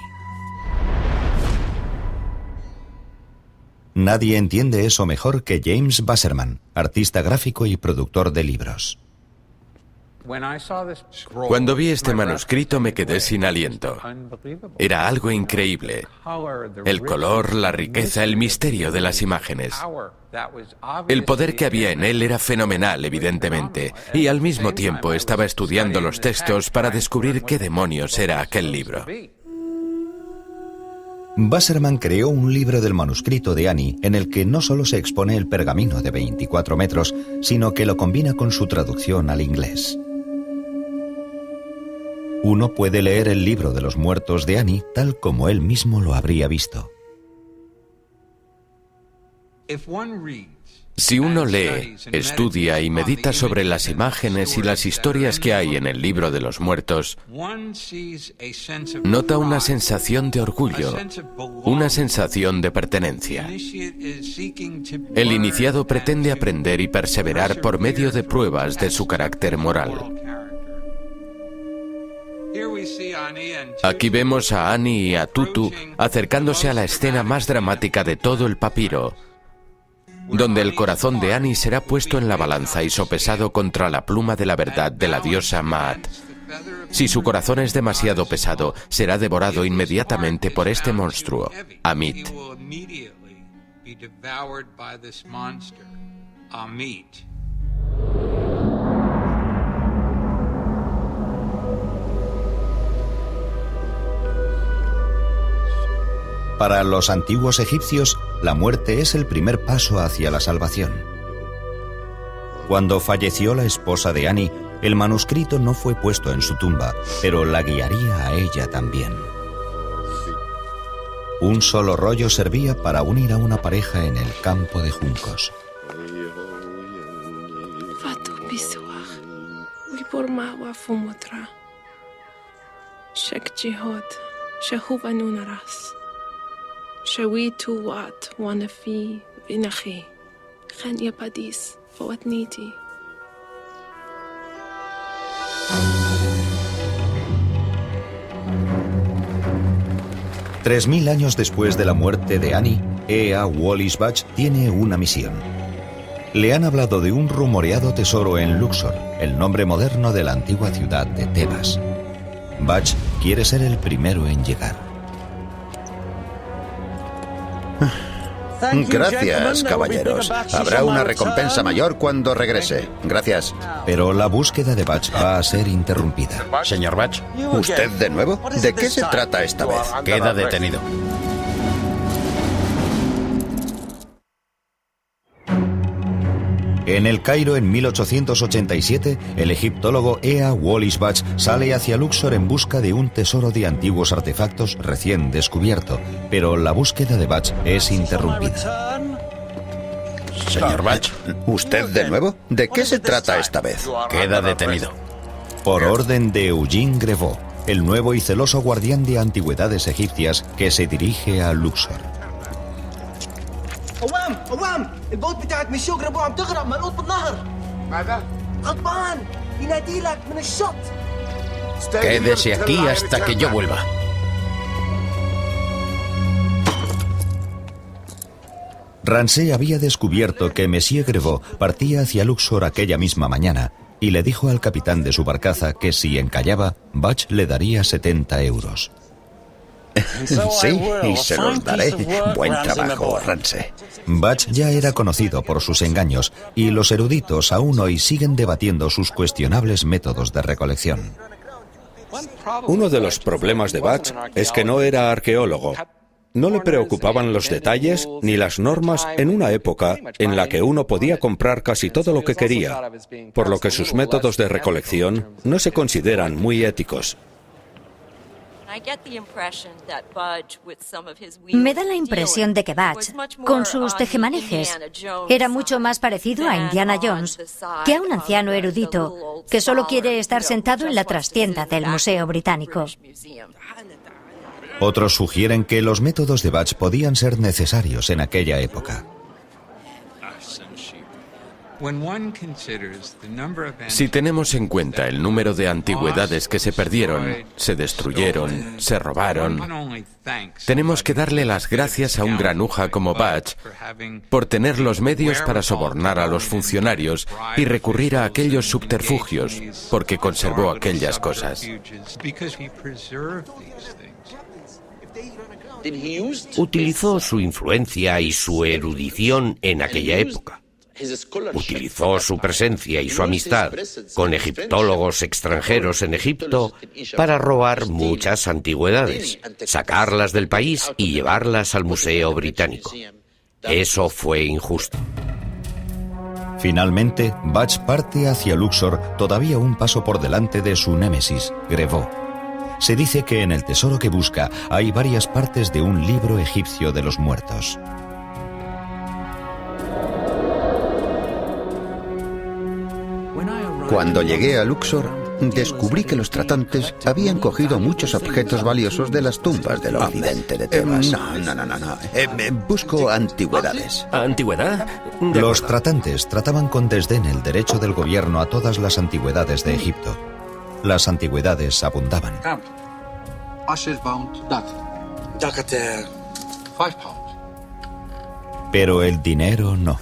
Nadie entiende eso mejor que James Wasserman, artista gráfico y productor de libros. Cuando vi este manuscrito me quedé sin aliento. Era algo increíble. El color, la riqueza, el misterio de las imágenes. El poder que había en él era fenomenal, evidentemente, y al mismo tiempo estaba estudiando los textos para descubrir qué demonios era aquel libro. Wasserman creó un libro del manuscrito de Ani en el que no solo se expone el pergamino de 24 metros, sino que lo combina con su traducción al inglés. Uno puede leer el libro de los muertos de Ani tal como él mismo lo habría visto. Si uno lee, estudia y medita sobre las imágenes y las historias que hay en el libro de los muertos, nota una sensación de orgullo, una sensación de pertenencia. El iniciado pretende aprender y perseverar por medio de pruebas de su carácter moral. Aquí vemos a Ani y a Tutu acercándose a la escena más dramática de todo el papiro, donde el corazón de Ani será puesto en la balanza y sopesado contra la pluma de la verdad de la diosa Maat. Si su corazón es demasiado pesado, será devorado inmediatamente por este monstruo, Amit. be devoured by this monster, Amit. Para los antiguos egipcios, la muerte es el primer paso hacia la salvación. Cuando falleció la esposa de Ani, el manuscrito no fue puesto en su tumba, pero la guiaría a ella también. Un solo rollo servía para unir a una pareja en el campo de juncos. Tres 3000 años después de la muerte de Ani, Ea Wallis Budge tiene una misión. Le han hablado de un rumoreado tesoro en Luxor, el nombre moderno de la antigua ciudad de Tebas. Budge quiere ser el primero en llegar. Gracias, caballeros. Habrá una recompensa mayor cuando regrese. Gracias. Pero la búsqueda de Budge va a ser interrumpida. Señor Budge. ¿Usted de nuevo? ¿De qué se trata esta vez? Queda detenido. En el Cairo, en 1887, el egiptólogo Ea Wallis Budge sale hacia Luxor en busca de un tesoro de antiguos artefactos recién descubierto, pero la búsqueda de Budge es interrumpida. Señor Budge. ¿Usted de nuevo? ¿De qué se trata esta vez? Queda detenido. Por orden de Eugene Grevaux, el nuevo y celoso guardián de antigüedades egipcias que se dirige a Luxor. قوام البوت بتاعت ميشو جرابو عم تغرق منقوط بالنهر ماذا؟ غضبان ينادي لك من الشط. Quédese aquí hasta que yo vuelva. Ramsay había descubierto que Monsieur Grevaux partía hacia Luxor aquella misma mañana y le dijo al capitán de su barcaza que si encallaba, Budge le daría 70 euros. Sí, y se los daré. Buen trabajo, Ramsay. Budge ya era conocido por sus engaños y los eruditos aún hoy siguen debatiendo sus cuestionables métodos de recolección. Uno de los problemas de Budge es que no era arqueólogo. No le preocupaban los detalles ni las normas en una época en la que uno podía comprar casi todo lo que quería, por lo que sus métodos de recolección no se consideran muy éticos. Me da la impresión de que Budge, con sus tejemanejes, era mucho más parecido a Indiana Jones que a un anciano erudito que solo quiere estar sentado en la trastienda del Museo Británico. Otros sugieren que los métodos de Budge podían ser necesarios en aquella época. Si tenemos en cuenta el número de antigüedades que se perdieron, se destruyeron, se robaron, tenemos que darle las gracias a un granuja como Budge por tener los medios para sobornar a los funcionarios y recurrir a aquellos subterfugios, porque conservó aquellas cosas. Utilizó su influencia y su erudición en aquella época. Utilizó su presencia y su amistad con egiptólogos extranjeros en Egipto para robar muchas antigüedades, sacarlas del país y llevarlas al Museo Británico. Eso fue injusto. Finalmente, Budge parte hacia Luxor, todavía un paso por delante de su némesis, Grevaux. Se dice que en el tesoro que busca hay varias partes de un libro egipcio de los muertos. Cuando llegué a Luxor, descubrí que los tratantes habían cogido muchos objetos valiosos de las tumbas del occidente de Tebas. No. Busco antigüedades. ¿Antigüedad? Los tratantes trataban con desdén el derecho del gobierno a todas las antigüedades de Egipto. Las antigüedades abundaban. Pero el dinero no.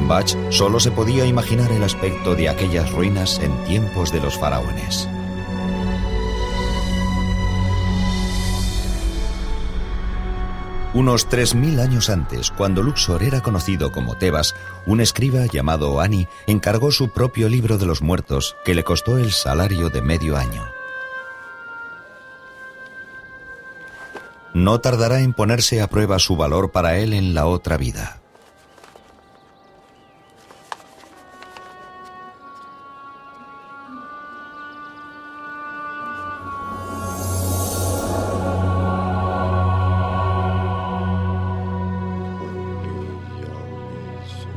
Bach solo se podía imaginar el aspecto de aquellas ruinas en tiempos de los faraones. Unos 3000 años antes, cuando Luxor era conocido como Tebas, un escriba llamado Ani encargó su propio libro de los muertos, que le costó el salario de medio año. No tardará en ponerse a prueba su valor para él en la otra vida.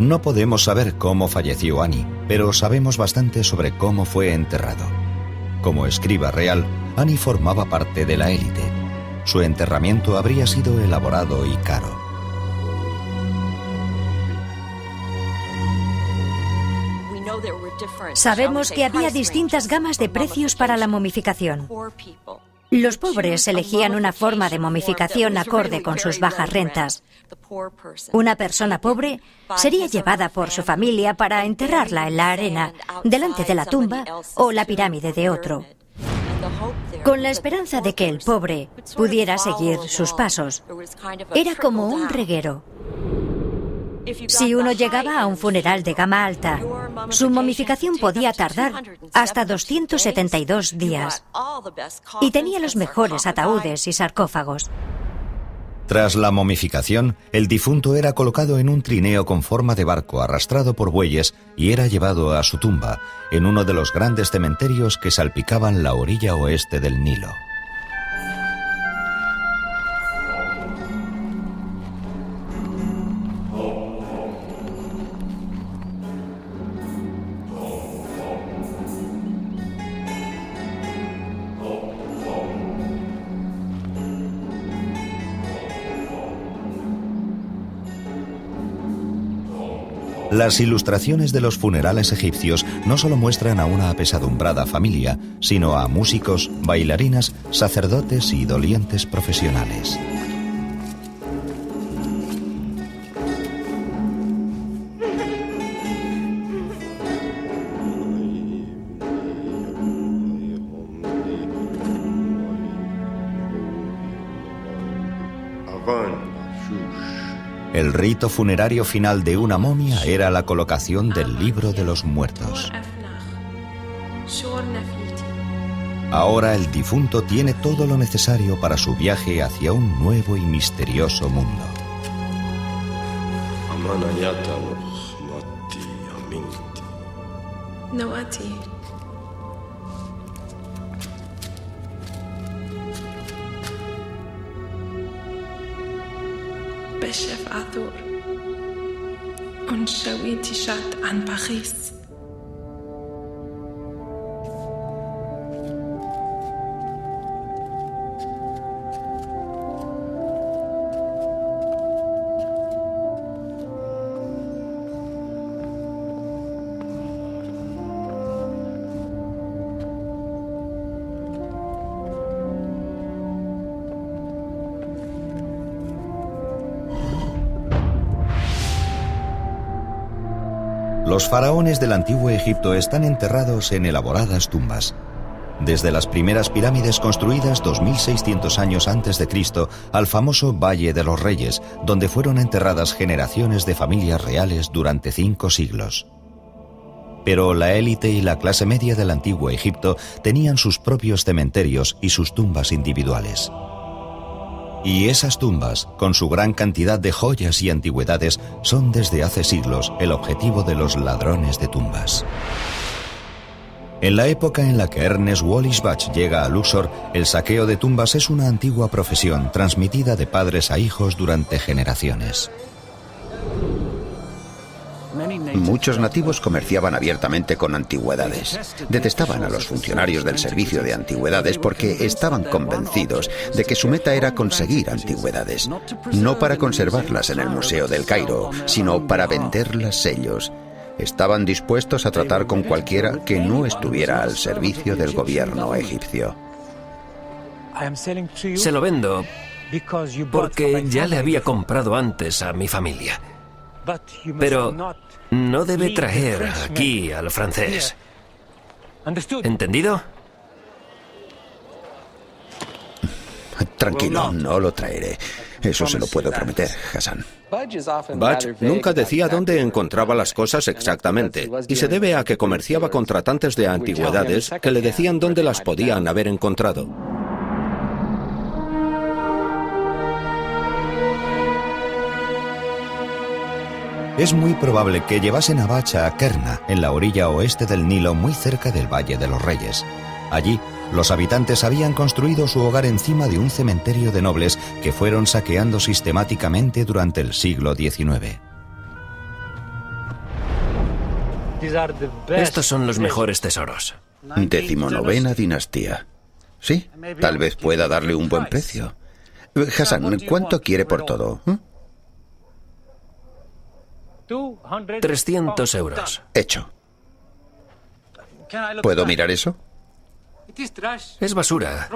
No podemos saber cómo falleció Ani, pero sabemos bastante sobre cómo fue enterrado. Como escriba real, Ani formaba parte de la élite. Su enterramiento habría sido elaborado y caro. Sabemos que había distintas gamas de precios para la momificación. Los pobres elegían una forma de momificación acorde con sus bajas rentas. Una persona pobre sería llevada por su familia para enterrarla en la arena, delante de la tumba o la pirámide de otro, con la esperanza de que el pobre pudiera seguir sus pasos. Era como un reguero. Si uno llegaba a un funeral de gama alta, su momificación podía tardar hasta 272 días y tenía los mejores ataúdes y sarcófagos. Tras la momificación, el difunto era colocado en un trineo con forma de barco arrastrado por bueyes y era llevado a su tumba, en uno de los grandes cementerios que salpicaban la orilla oeste del Nilo. Las ilustraciones de los funerales egipcios no solo muestran a una apesadumbrada familia, sino a músicos, bailarinas, sacerdotes y dolientes profesionales. El rito funerario final de una momia era la colocación del libro de los muertos. Ahora el difunto tiene todo lo necesario para su viaje hacia un nuevo y misterioso mundo. بشف عثور ونشويتي شات عن بخيس Los faraones del antiguo Egipto están enterrados en elaboradas tumbas. Desde las primeras pirámides construidas 2600 años antes de Cristo al famoso Valle de los Reyes, donde fueron enterradas generaciones de familias reales durante 5 siglos. Pero la élite y la clase media del antiguo Egipto tenían sus propios cementerios y sus tumbas individuales. Y esas tumbas, con su gran cantidad de joyas y antigüedades, son desde hace siglos el objetivo de los ladrones de tumbas. En la época en la que Ernest Wallis Bach llega a Luxor, el saqueo de tumbas es una antigua profesión transmitida de padres a hijos durante generaciones. Muchos nativos comerciaban abiertamente con antigüedades. Detestaban a los funcionarios del servicio de antigüedades porque estaban convencidos de que su meta era conseguir antigüedades, no para conservarlas en el Museo del Cairo, sino para venderlas ellos. Estaban dispuestos a tratar con cualquiera que no estuviera al servicio del gobierno egipcio. Se lo vendo porque ya le había comprado antes a mi familia. Pero no debe traer aquí al francés. ¿Entendido? Tranquilo, no lo traeré. Eso se lo puedo prometer, Hassan. Bach nunca decía dónde encontraba las cosas exactamente, y se debe a que comerciaba con tratantes de antigüedades que le decían dónde las podían haber encontrado. Es muy probable que llevasen a Bach a Kerna, en la orilla oeste del Nilo, muy cerca del Valle de los Reyes. Allí, los habitantes habían construido su hogar encima de un cementerio de nobles que fueron saqueando sistemáticamente durante el siglo XIX. Estos son los mejores tesoros. 19ª dinastía. Sí, tal vez pueda darle un buen precio. Hassan, ¿cuánto quiere por todo? 300 euros. Hecho. ¿Puedo mirar eso? Es basura.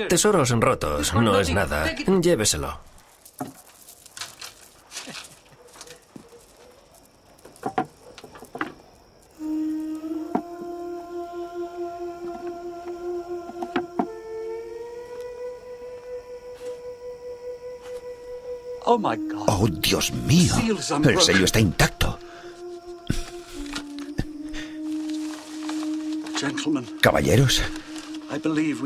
Tesoros rotos, no es nada. Lléveselo. ¡Oh, Dios mío! El sello está intacto. Caballeros,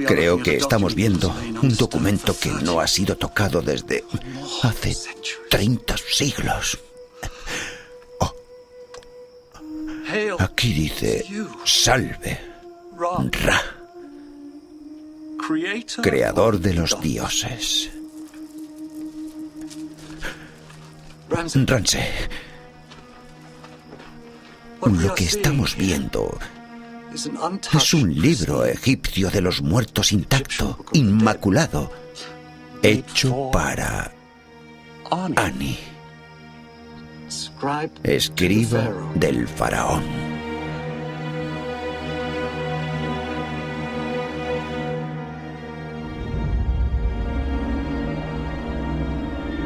creo que estamos viendo un documento que no ha sido tocado desde hace 30 siglos. Oh. Aquí dice, salve, Ra, creador de los dioses. Ramsey, lo que estamos viendo es un libro egipcio de los muertos intacto, inmaculado, hecho para Ani, escriba del faraón.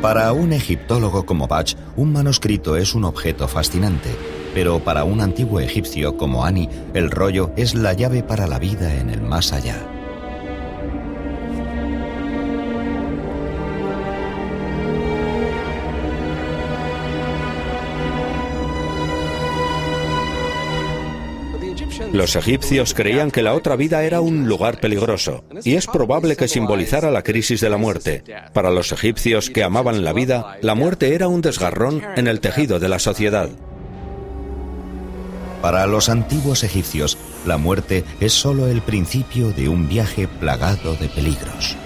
Para un egiptólogo como Bach, un manuscrito es un objeto fascinante, pero para un antiguo egipcio como Ani, el rollo es la llave para la vida en el más allá. Los egipcios creían que la otra vida era un lugar peligroso, y es probable que simbolizara la crisis de la muerte. Para los egipcios que amaban la vida, la muerte era un desgarrón en el tejido de la sociedad. Para los antiguos egipcios, la muerte es solo el principio de un viaje plagado de peligros.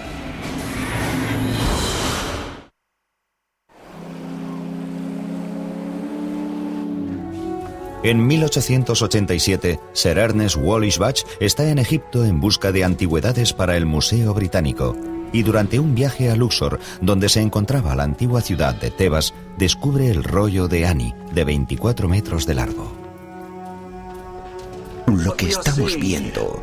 En 1887, Sir Ernest Wallis Bach está en Egipto en busca de antigüedades para el Museo Británico, y durante un viaje a Luxor, donde se encontraba la antigua ciudad de Tebas, descubre el rollo de Ani, de 24 metros de largo. Lo que estamos viendo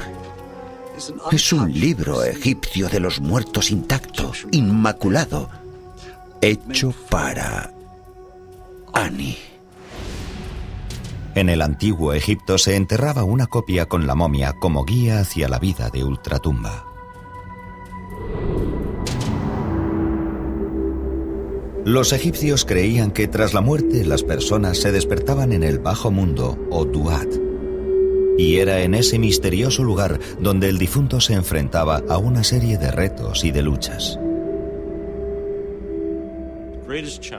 es un libro egipcio de los muertos intacto, inmaculado, hecho para Ani. En el antiguo Egipto se enterraba una copia con la momia como guía hacia la vida de ultratumba. Los egipcios creían que tras la muerte las personas se despertaban en el bajo mundo o Duat. Y era en ese misterioso lugar donde el difunto se enfrentaba a una serie de retos y de luchas.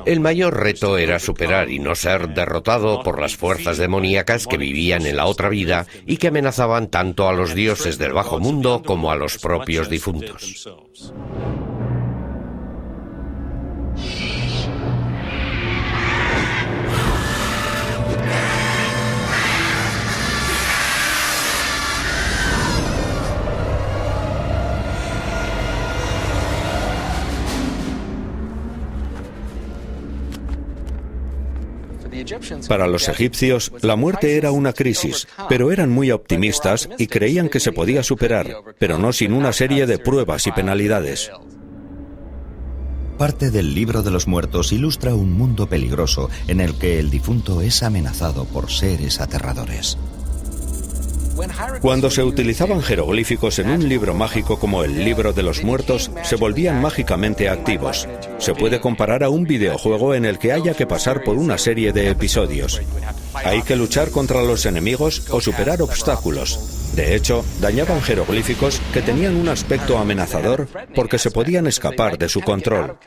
El mayor reto era superar y no ser derrotado por las fuerzas demoníacas que vivían en la otra vida y que amenazaban tanto a los dioses del bajo mundo como a los propios difuntos. Para los egipcios, la muerte era una crisis, pero eran muy optimistas y creían que se podía superar, pero no sin una serie de pruebas y penalidades. parte del Libro de los Muertos ilustra un mundo peligroso en el que el difunto es amenazado por seres aterradores. Cuando se utilizaban jeroglíficos en un libro mágico como el Libro de los Muertos, se volvían mágicamente activos. Se puede comparar a un videojuego en el que haya que pasar por una serie de episodios. Hay que luchar contra los enemigos o superar obstáculos. De hecho, dañaban jeroglíficos que tenían un aspecto amenazador porque se podían escapar de su control.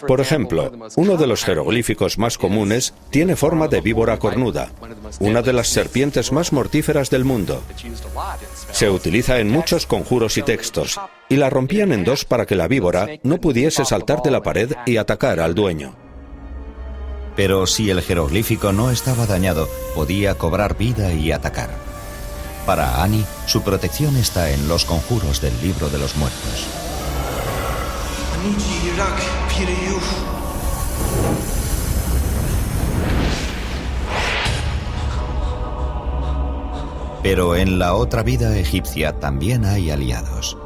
Por ejemplo, uno de los jeroglíficos más comunes tiene forma de víbora cornuda, una de las serpientes más mortíferas del mundo. Se utiliza en muchos conjuros y textos, y la rompían en dos para que la víbora no pudiese saltar de la pared y atacar al dueño. Pero si el jeroglífico no estaba dañado, podía cobrar vida y atacar. Para Annie, su protección está en los conjuros del Libro de los Muertos. Pero en la otra vida egipcia también hay aliados.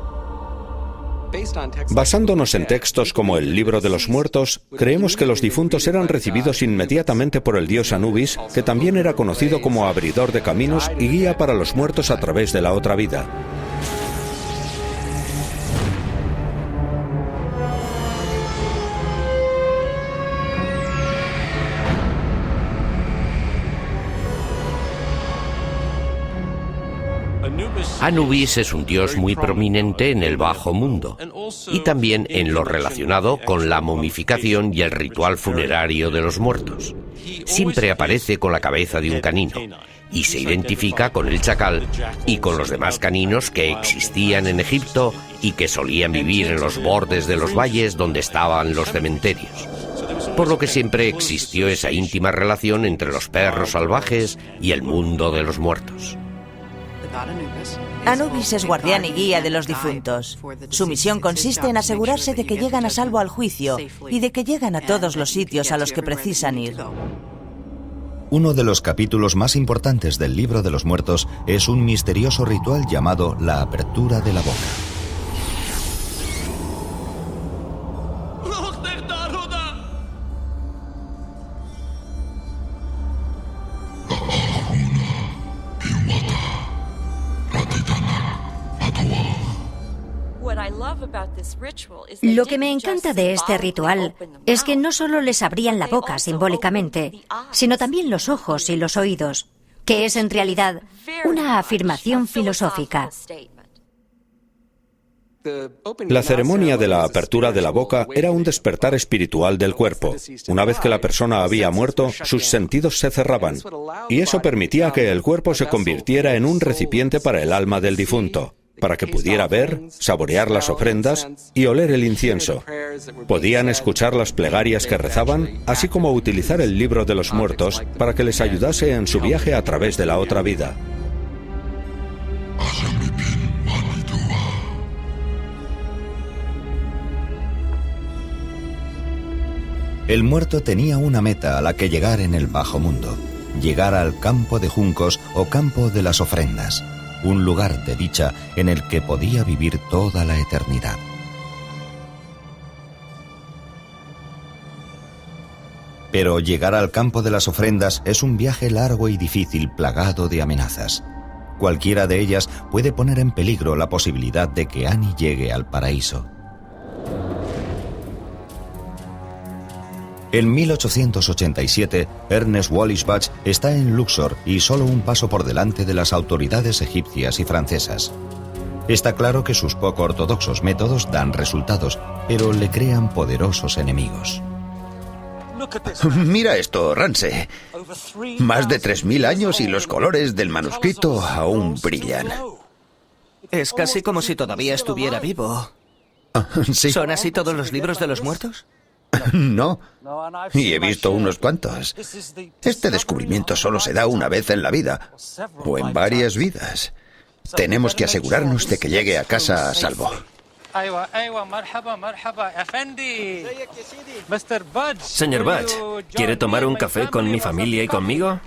Basándonos en textos como el Libro de los Muertos, creemos que los difuntos eran recibidos inmediatamente por el dios Anubis, que también era conocido como abridor de caminos y guía para los muertos a través de la otra vida. Anubis es un dios muy prominente en el bajo mundo y también en lo relacionado con la momificación y el ritual funerario de los muertos. Siempre aparece con la cabeza de un canino y se identifica con el chacal y con los demás caninos que existían en Egipto y que solían vivir en los bordes de los valles donde estaban los cementerios. Por lo que siempre existió esa íntima relación entre los perros salvajes y el mundo de los muertos. Anubis es guardián y guía de los difuntos. Su misión consiste en asegurarse de que llegan a salvo al juicio y de que llegan a todos los sitios a los que precisan ir. Uno de los capítulos más importantes del Libro de los Muertos es un misterioso ritual llamado la apertura de la boca. Lo que me encanta de este ritual es que no solo les abrían la boca simbólicamente, sino también los ojos y los oídos, que es en realidad una afirmación filosófica. La ceremonia de la apertura de la boca era un despertar espiritual del cuerpo. Una vez que la persona había muerto, sus sentidos se cerraban, y eso permitía que el cuerpo se convirtiera en un recipiente para el alma del difunto, para que pudiera ver, saborear las ofrendas y oler el incienso. Podían escuchar las plegarias que rezaban, así como utilizar el Libro de los Muertos para que les ayudase en su viaje a través de la otra vida. El muerto tenía una meta a la que llegar en el bajo mundo: llegar al campo de juncos o campo de las ofrendas, un lugar de dicha en el que podía vivir toda la eternidad. Pero llegar al campo de las ofrendas es un viaje largo y difícil, plagado de amenazas. Cualquiera de ellas puede poner en peligro la posibilidad de que Annie llegue al paraíso. En 1887, Ernest Wallis Budge está en Luxor y solo un paso por delante de las autoridades egipcias y francesas. Está claro que sus poco ortodoxos métodos dan resultados, pero le crean poderosos enemigos. Mira esto, Ramsey. Más de 3000 años y los colores del manuscrito aún brillan. Es casi como si todavía estuviera vivo. Sí. ¿Son así todos los libros de los muertos? No, y he visto unos cuantos. Este descubrimiento solo se da una vez en la vida, o en varias vidas. Tenemos que asegurarnos de que llegue a casa a salvo. Señor Budge, ¿quiere tomar un café con mi familia y conmigo?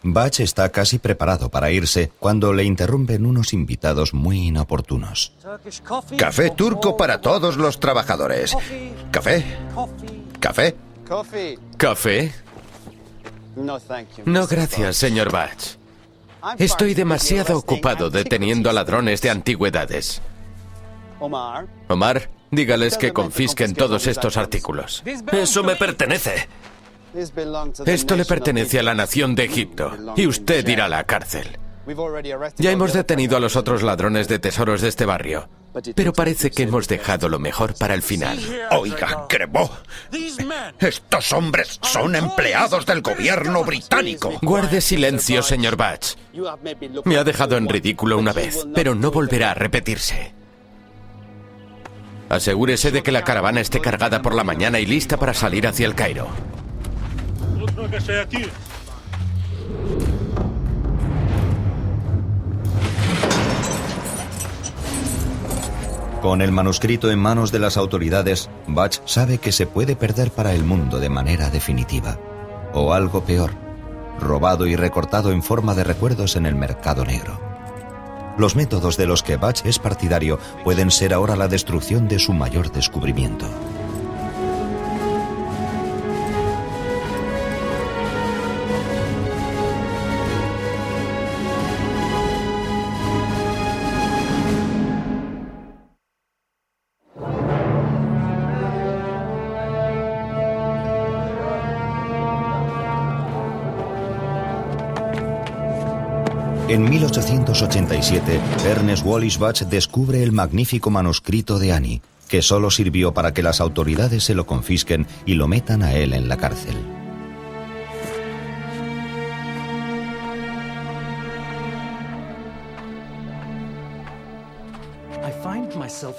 Bach está casi preparado para irse cuando le interrumpen unos invitados muy inoportunos. Café turco para todos los trabajadores. ¿Café? ¿Café? ¿Café? No, gracias, señor Bach. Estoy demasiado ocupado deteniendo a ladrones de antigüedades. Omar, dígales que confisquen todos estos artículos. Eso me pertenece. Esto le pertenece a la nación de Egipto y usted irá a la cárcel. Ya hemos detenido a los otros ladrones de tesoros de este barrio, pero parece que hemos dejado lo mejor para el final. Oiga, Cremó, estos hombres son empleados del gobierno británico. Guarde silencio, señor Bach. Me ha dejado en ridículo una vez, pero no volverá a repetirse. Asegúrese de que la caravana esté cargada por la mañana y lista para salir hacia el Cairo. Con el manuscrito en manos de las autoridades, Bach sabe que se puede perder para el mundo de manera definitiva. O algo peor, robado y recortado en forma de recuerdos en el mercado negro. Los métodos de los que Bach es partidario pueden ser ahora la destrucción de su mayor descubrimiento. En 1887, Ernest Wallis Bach descubre el magnífico manuscrito de Annie, que solo sirvió para que las autoridades se lo confisquen y lo metan a él en la cárcel.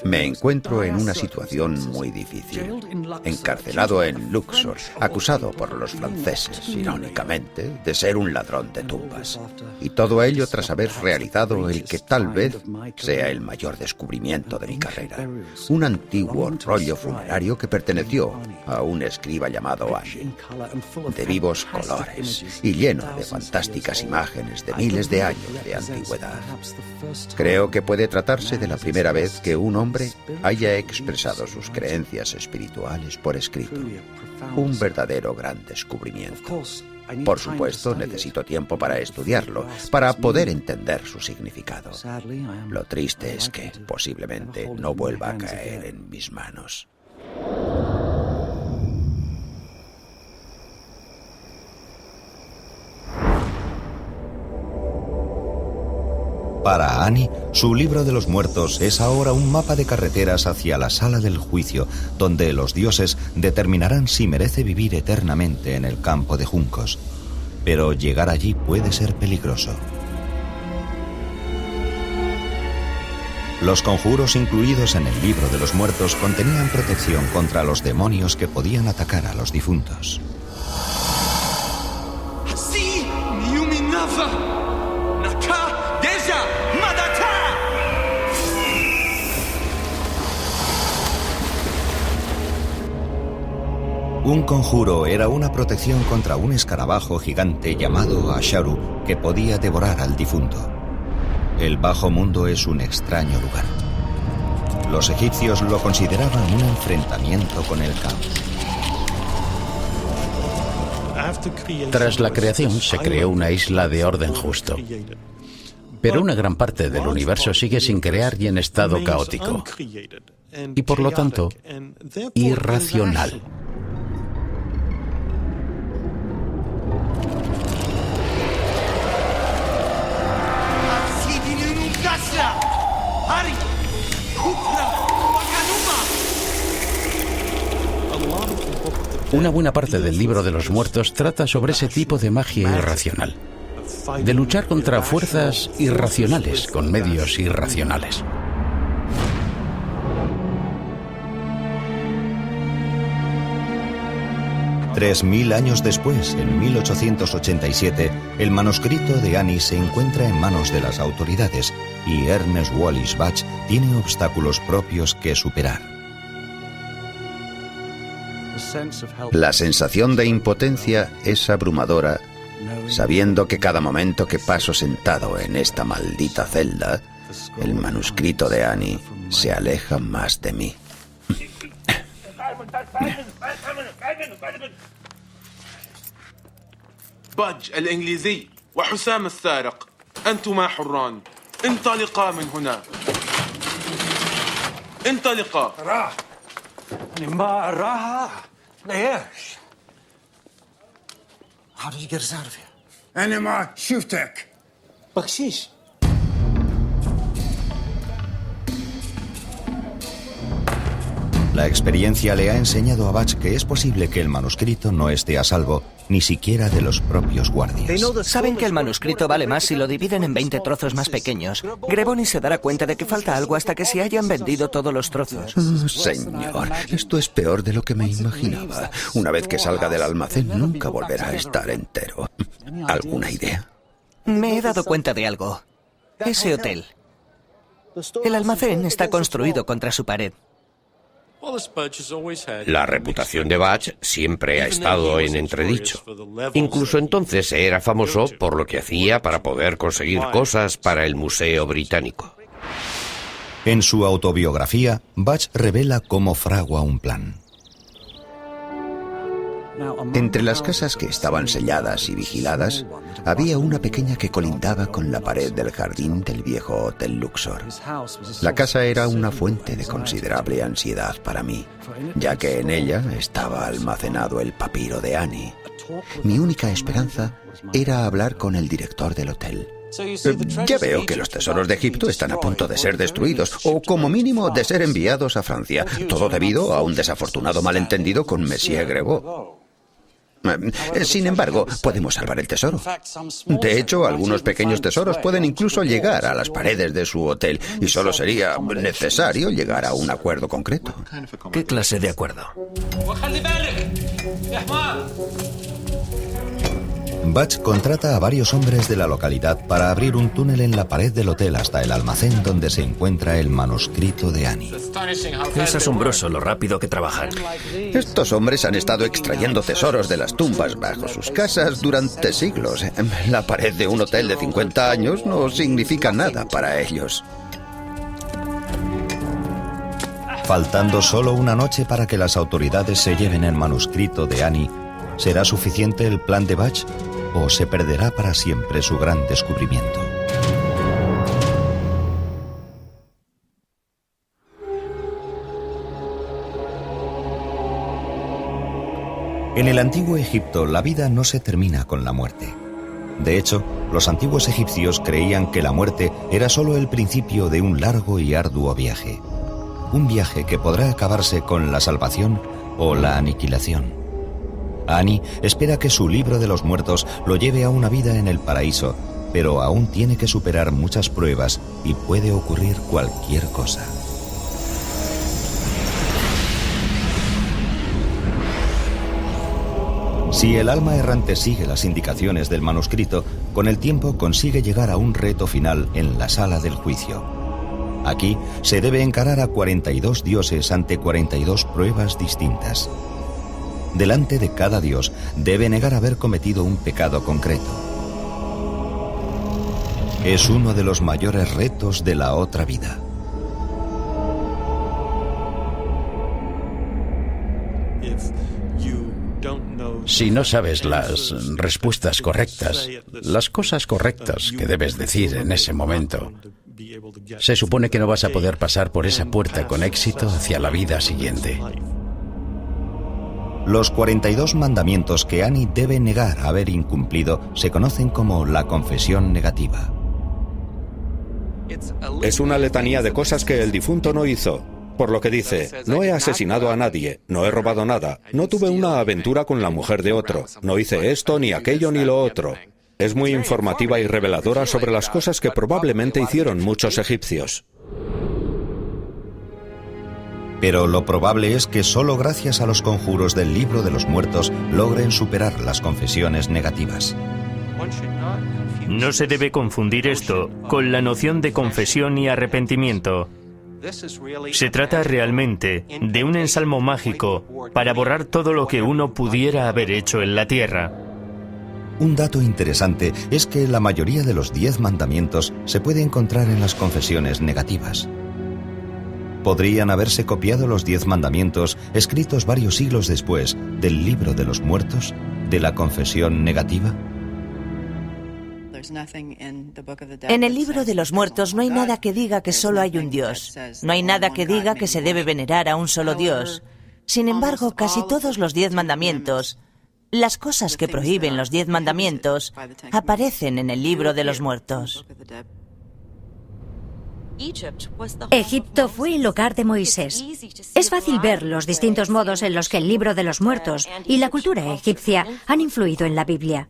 Me encuentro en una situación muy difícil. Encarcelado en Luxor, acusado por los franceses, irónicamente, de ser un ladrón de tumbas. Y todo ello tras haber realizado el que tal vez sea el mayor descubrimiento de mi carrera. Un antiguo rollo funerario que perteneció a un escriba llamado Annie, de vivos colores y lleno de fantásticas imágenes de miles de años de antigüedad. Creo que puede tratarse de la primera vez que un hombre haya expresado sus creencias espirituales por escrito. Un verdadero gran descubrimiento. Por supuesto, necesito tiempo para estudiarlo, para poder entender su significado. Lo triste es que posiblemente no vuelva a caer en mis manos. Para Annie, su libro de los muertos es ahora un mapa de carreteras hacia la sala del juicio, donde los dioses determinarán si merece vivir eternamente en el campo de juncos. Pero llegar allí puede ser peligroso. Los conjuros incluidos en el libro de los muertos contenían protección contra los demonios que podían atacar a los difuntos. Un conjuro era una protección contra un escarabajo gigante llamado Asharu que podía devorar al difunto. El bajo mundo es un extraño lugar. Los egipcios lo consideraban un enfrentamiento con el caos. Tras la creación se creó una isla de orden justo. Pero una gran parte del universo sigue sin crear y en estado caótico. Y por lo tanto, irracional. Una buena parte del libro de los muertos trata sobre ese tipo de magia irracional, de luchar contra fuerzas irracionales con medios irracionales. Tres 1000 años después, en 1887, el manuscrito de Annie se encuentra en manos de las autoridades y Ernest Wallis Bach tiene obstáculos propios que superar. La sensación de impotencia es abrumadora sabiendo que cada momento que paso sentado en esta maldita celda, el manuscrito de Annie se aleja más de mí. باج الإنجليزي وحسام السارق أنتما حران انطلقا من هنا انطلقا راح ما راح ليش How did you get us out of here? أنا ما شفتك بخشيش La experiencia le ha enseñado a Butch que es posible que el manuscrito no esté a salvo, ni siquiera de los propios guardias. Saben que el manuscrito vale más si lo dividen en 20 trozos más pequeños. Greboni se dará cuenta de que falta algo hasta que se hayan vendido todos los trozos. Oh, señor, esto es peor de lo que me imaginaba. Una vez que salga del almacén, nunca volverá a estar entero. ¿Alguna idea? Me he dado cuenta de algo. Ese hotel. El almacén está construido contra su pared. La reputación de Butch siempre ha estado en entredicho. Incluso entonces era famoso por lo que hacía para poder conseguir cosas para el Museo Británico. En su autobiografía, Butch revela cómo fragua un plan. Entre las casas que estaban selladas y vigiladas, había una pequeña que colindaba con la pared del jardín del viejo Hotel Luxor. La casa era una fuente de considerable ansiedad para mí, ya que en ella estaba almacenado el papiro de Annie. Mi única esperanza era hablar con el director del hotel. Ya veo que los tesoros de Egipto están a punto de ser destruidos, o como mínimo de ser enviados a Francia, todo debido a un desafortunado malentendido con Monsieur Grebot. Sin embargo, podemos salvar el tesoro. De hecho, algunos pequeños tesoros pueden incluso llegar a las paredes de su hotel, y solo sería necesario llegar a un acuerdo concreto. ¿Qué clase de acuerdo? Butch contrata a varios hombres de la localidad para abrir un túnel en la pared del hotel hasta el almacén donde se encuentra el manuscrito de Annie. Es asombroso lo rápido que trabajan. Estos hombres han estado extrayendo tesoros de las tumbas bajo sus casas durante siglos. La pared de un hotel de 50 años no significa nada para ellos. Faltando solo una noche para que las autoridades se lleven el manuscrito de Annie, ¿será suficiente el plan de Butch o se perderá para siempre su gran descubrimiento? En el antiguo Egipto, la vida no se termina con la muerte. De hecho, los antiguos egipcios creían que la muerte era solo el principio de un largo y arduo viaje. Un viaje que podrá acabarse con la salvación o la aniquilación. Annie espera que su libro de los muertos lo lleve a una vida en el paraíso, pero aún tiene que superar muchas pruebas y puede ocurrir cualquier cosa. Si el alma errante sigue las indicaciones del manuscrito, con el tiempo consigue llegar a un reto final en la sala del juicio. Aquí se debe encarar a 42 dioses ante 42 pruebas distintas. Delante de cada dios debe negar haber cometido un pecado concreto. Es uno de los mayores retos de la otra vida. Si no sabes las respuestas correctas, las cosas correctas que debes decir en ese momento, se supone que no vas a poder pasar por esa puerta con éxito hacia la vida siguiente. Los 42 mandamientos que Annie debe negar haber incumplido se conocen como la confesión negativa. Es una letanía de cosas que el difunto no hizo. Por lo que dice, no he asesinado a nadie, no he robado nada, no tuve una aventura con la mujer de otro, no hice esto, ni aquello, ni lo otro. Es muy informativa y reveladora sobre las cosas que probablemente hicieron muchos egipcios. Pero lo probable es que solo gracias a los conjuros del libro de los muertos logren superar las confesiones negativas. No se debe confundir esto con la noción de confesión y arrepentimiento. Se trata realmente de un ensalmo mágico para borrar todo lo que uno pudiera haber hecho en la tierra. Un dato interesante es que la mayoría de los 10 mandamientos se puede encontrar en las confesiones negativas. ¿Podrían haberse copiado los 10 mandamientos escritos varios siglos después del libro de los muertos, de la confesión negativa? En el libro de los muertos no hay nada que diga que solo hay un Dios. No hay nada que diga que se debe venerar a un solo Dios. Sin embargo, casi todos los 10 mandamientos, las cosas que prohíben los 10 mandamientos, aparecen en el libro de los muertos. Egipto fue el hogar de Moisés. Es fácil ver los distintos modos en los que el libro de los muertos y la cultura egipcia han influido en la Biblia.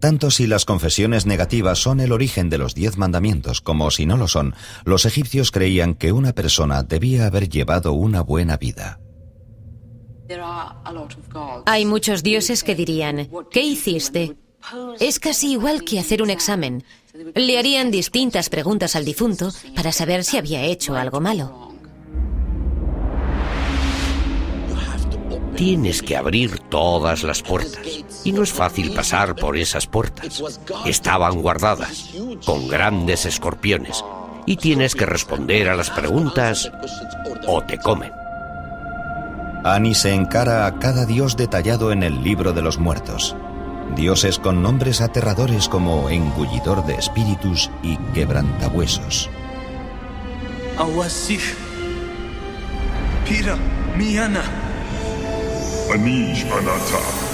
Tanto si las confesiones negativas son el origen de los 10 mandamientos como si no lo son, los egipcios creían que una persona debía haber llevado una buena vida. Hay muchos dioses que dirían, ¿qué hiciste? Es casi igual que hacer un examen. Le harían distintas preguntas al difunto para saber si había hecho algo malo. Tienes que abrir todas las puertas. Y no es fácil pasar por esas puertas. Estaban guardadas, con grandes escorpiones. Y tienes que responder a las preguntas o te comen. Ani se encara a cada dios detallado en el libro de los muertos. Dioses con nombres aterradores como engullidor de espíritus y quebrantahuesos. Awasif. Pira, Miana. Anish Anata.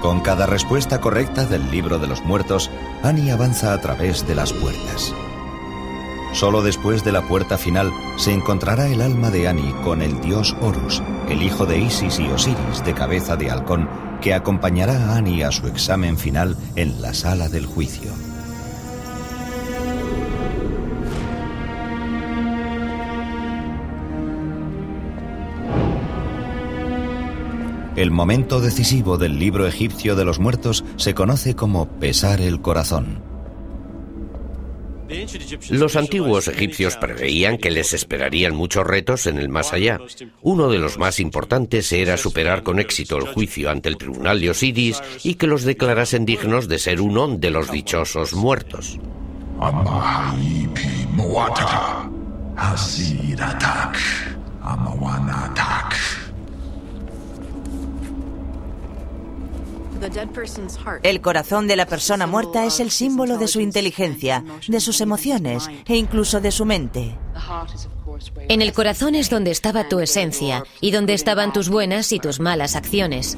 Con cada respuesta correcta del libro de los muertos, Ani avanza a través de las puertas. Solo después de la puerta final se encontrará el alma de Ani con el dios Horus, el hijo de Isis y Osiris de cabeza de halcón, que acompañará a Ani a su examen final en la sala del juicio. El momento decisivo del libro egipcio de los muertos se conoce como pesar el corazón. Los antiguos egipcios preveían que les esperarían muchos retos en el más allá. Uno de los más importantes era superar con éxito el juicio ante el tribunal de Osiris y que los declarasen dignos de ser uno de los dichosos muertos. El corazón de la persona muerta es el símbolo de su inteligencia, de sus emociones e incluso de su mente. En el corazón es donde estaba tu esencia y donde estaban tus buenas y tus malas acciones.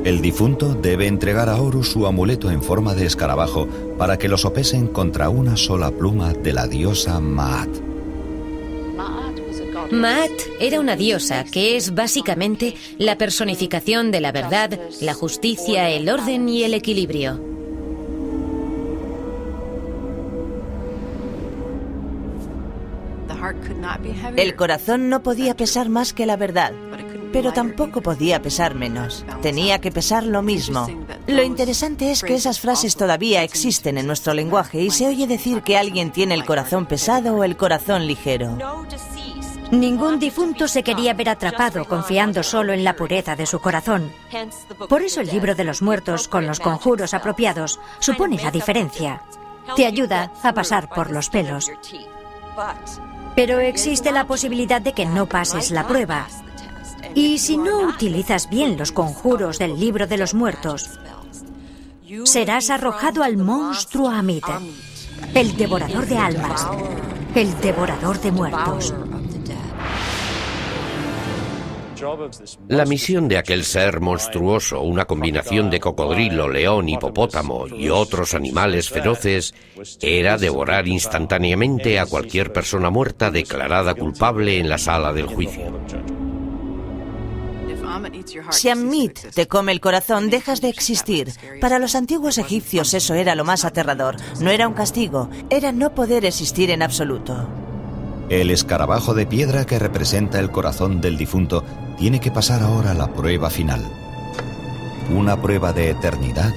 El difunto debe entregar a Horus su amuleto en forma de escarabajo para que lo sopesen contra una sola pluma de la diosa Maat. Maat era una diosa que es básicamente la personificación de la verdad, la justicia, el orden y el equilibrio. El corazón no podía pesar más que la verdad, pero tampoco podía pesar menos. Tenía que pesar lo mismo. Lo interesante es que esas frases todavía existen en nuestro lenguaje y se oye decir que alguien tiene el corazón pesado o el corazón ligero. Ningún difunto se quería ver atrapado confiando solo en la pureza de su corazón. Por eso el libro de los muertos, con los conjuros apropiados, supone la diferencia. Te ayuda a pasar por los pelos. Pero existe la posibilidad de que no pases la prueba. Y si no utilizas bien los conjuros del libro de los muertos, serás arrojado al monstruo Amit, el devorador de almas, el devorador de muertos. La misión de aquel ser monstruoso, una combinación de cocodrilo, león, hipopótamo y otros animales feroces, era devorar instantáneamente a cualquier persona muerta declarada culpable en la sala del juicio. Si Amit te come el corazón, dejas de existir. Para los antiguos egipcios eso era lo más aterrador. No era un castigo, era no poder existir en absoluto. El escarabajo de piedra que representa el corazón del difunto tiene que pasar ahora la prueba final. Una prueba de eternidad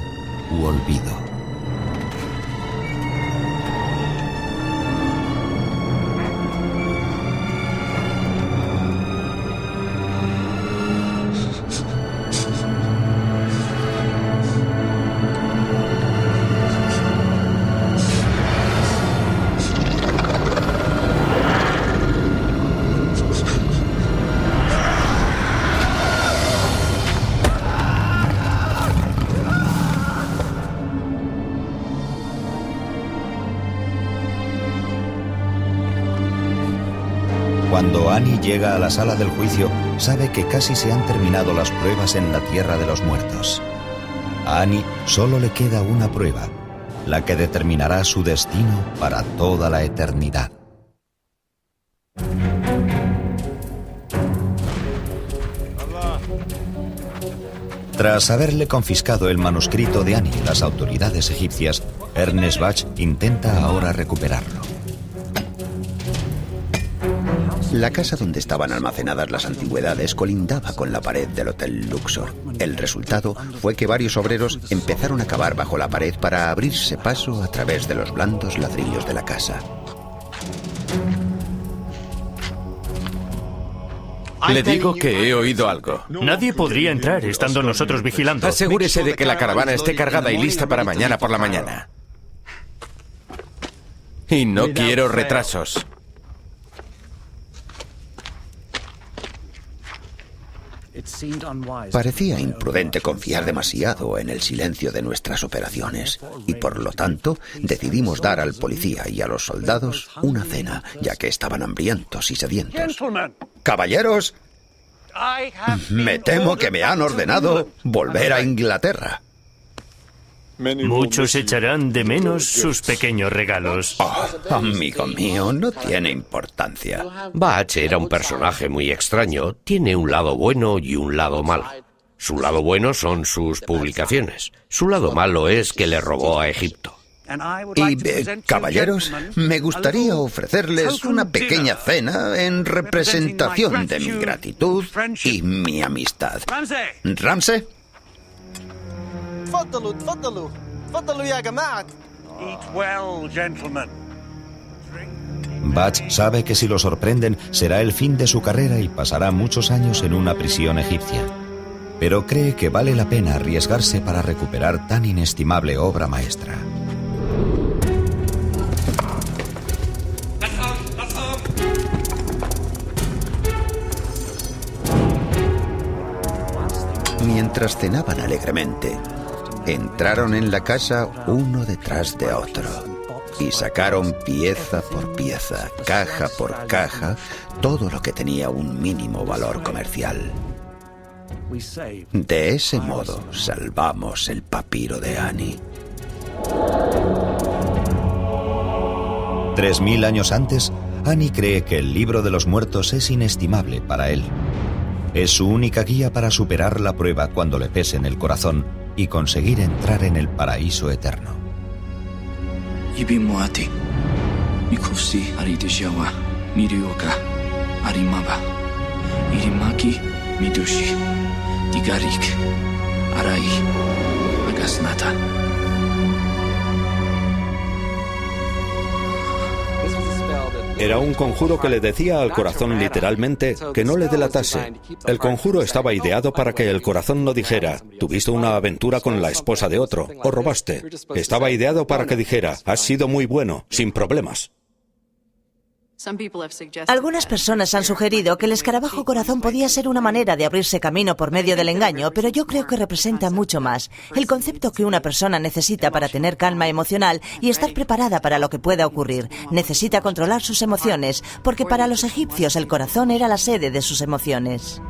u olvido. Cuando Annie llega a la sala del juicio, sabe que casi se han terminado las pruebas en la tierra de los muertos. A Annie solo le queda una prueba, la que determinará su destino para toda la eternidad. Tras haberle confiscado el manuscrito de Annie las autoridades egipcias, Ernest Bach intenta ahora recuperarlo. La casa donde estaban almacenadas las antigüedades colindaba con la pared del Hotel Luxor. El resultado fue que varios obreros empezaron a cavar bajo la pared para abrirse paso a través de los blandos ladrillos de la casa. Le digo que he oído algo. Nadie podría entrar estando nosotros vigilando. Asegúrese de que la caravana esté cargada y lista para mañana por la mañana. Y no quiero retrasos. Parecía imprudente confiar demasiado en el silencio de nuestras operaciones y por lo tanto decidimos dar al policía y a los soldados una cena, ya que estaban hambrientos y sedientos. Caballeros, me temo que me han ordenado volver a Inglaterra. Muchos echarán de menos sus pequeños regalos. Oh, amigo mío, no tiene importancia. Bach era un personaje muy extraño. Tiene un lado bueno y un lado malo. Su lado bueno son sus publicaciones. Su lado malo es que le robó a Egipto. Y, caballeros, me gustaría ofrecerles una pequeña cena en representación de mi gratitud y mi amistad. ¿Ramsey? تفضلوا تفضلوا تفضلوا يا جماعة. Eat well, gentlemen. Bach sabe que si lo sorprenden será el fin de su carrera y pasará muchos años en una prisión egipcia. Pero cree que vale la pena arriesgarse para recuperar tan inestimable obra maestra. Mientras cenaban alegremente, entraron en la casa uno detrás de otro y sacaron pieza por pieza, caja por caja, todo lo que tenía un mínimo valor comercial. De ese modo salvamos el papiro de Annie. 3000 años antes, Annie cree que el libro de los muertos es inestimable para él. Es su única guía para superar la prueba cuando le pese en el corazón y conseguir entrar en el paraíso eterno. Era un conjuro que le decía al corazón literalmente que no le delatase. El conjuro estaba ideado para que el corazón no dijera, tuviste una aventura con la esposa de otro, o robaste. Estaba ideado para que dijera, has sido muy bueno, sin problemas. Algunas personas han sugerido que el escarabajo corazón podía ser una manera de abrirse camino por medio del engaño, pero yo creo que representa mucho más. El concepto que una persona necesita para tener calma emocional y estar preparada para lo que pueda ocurrir. Necesita controlar sus emociones, porque para los egipcios el corazón era la sede de sus emociones.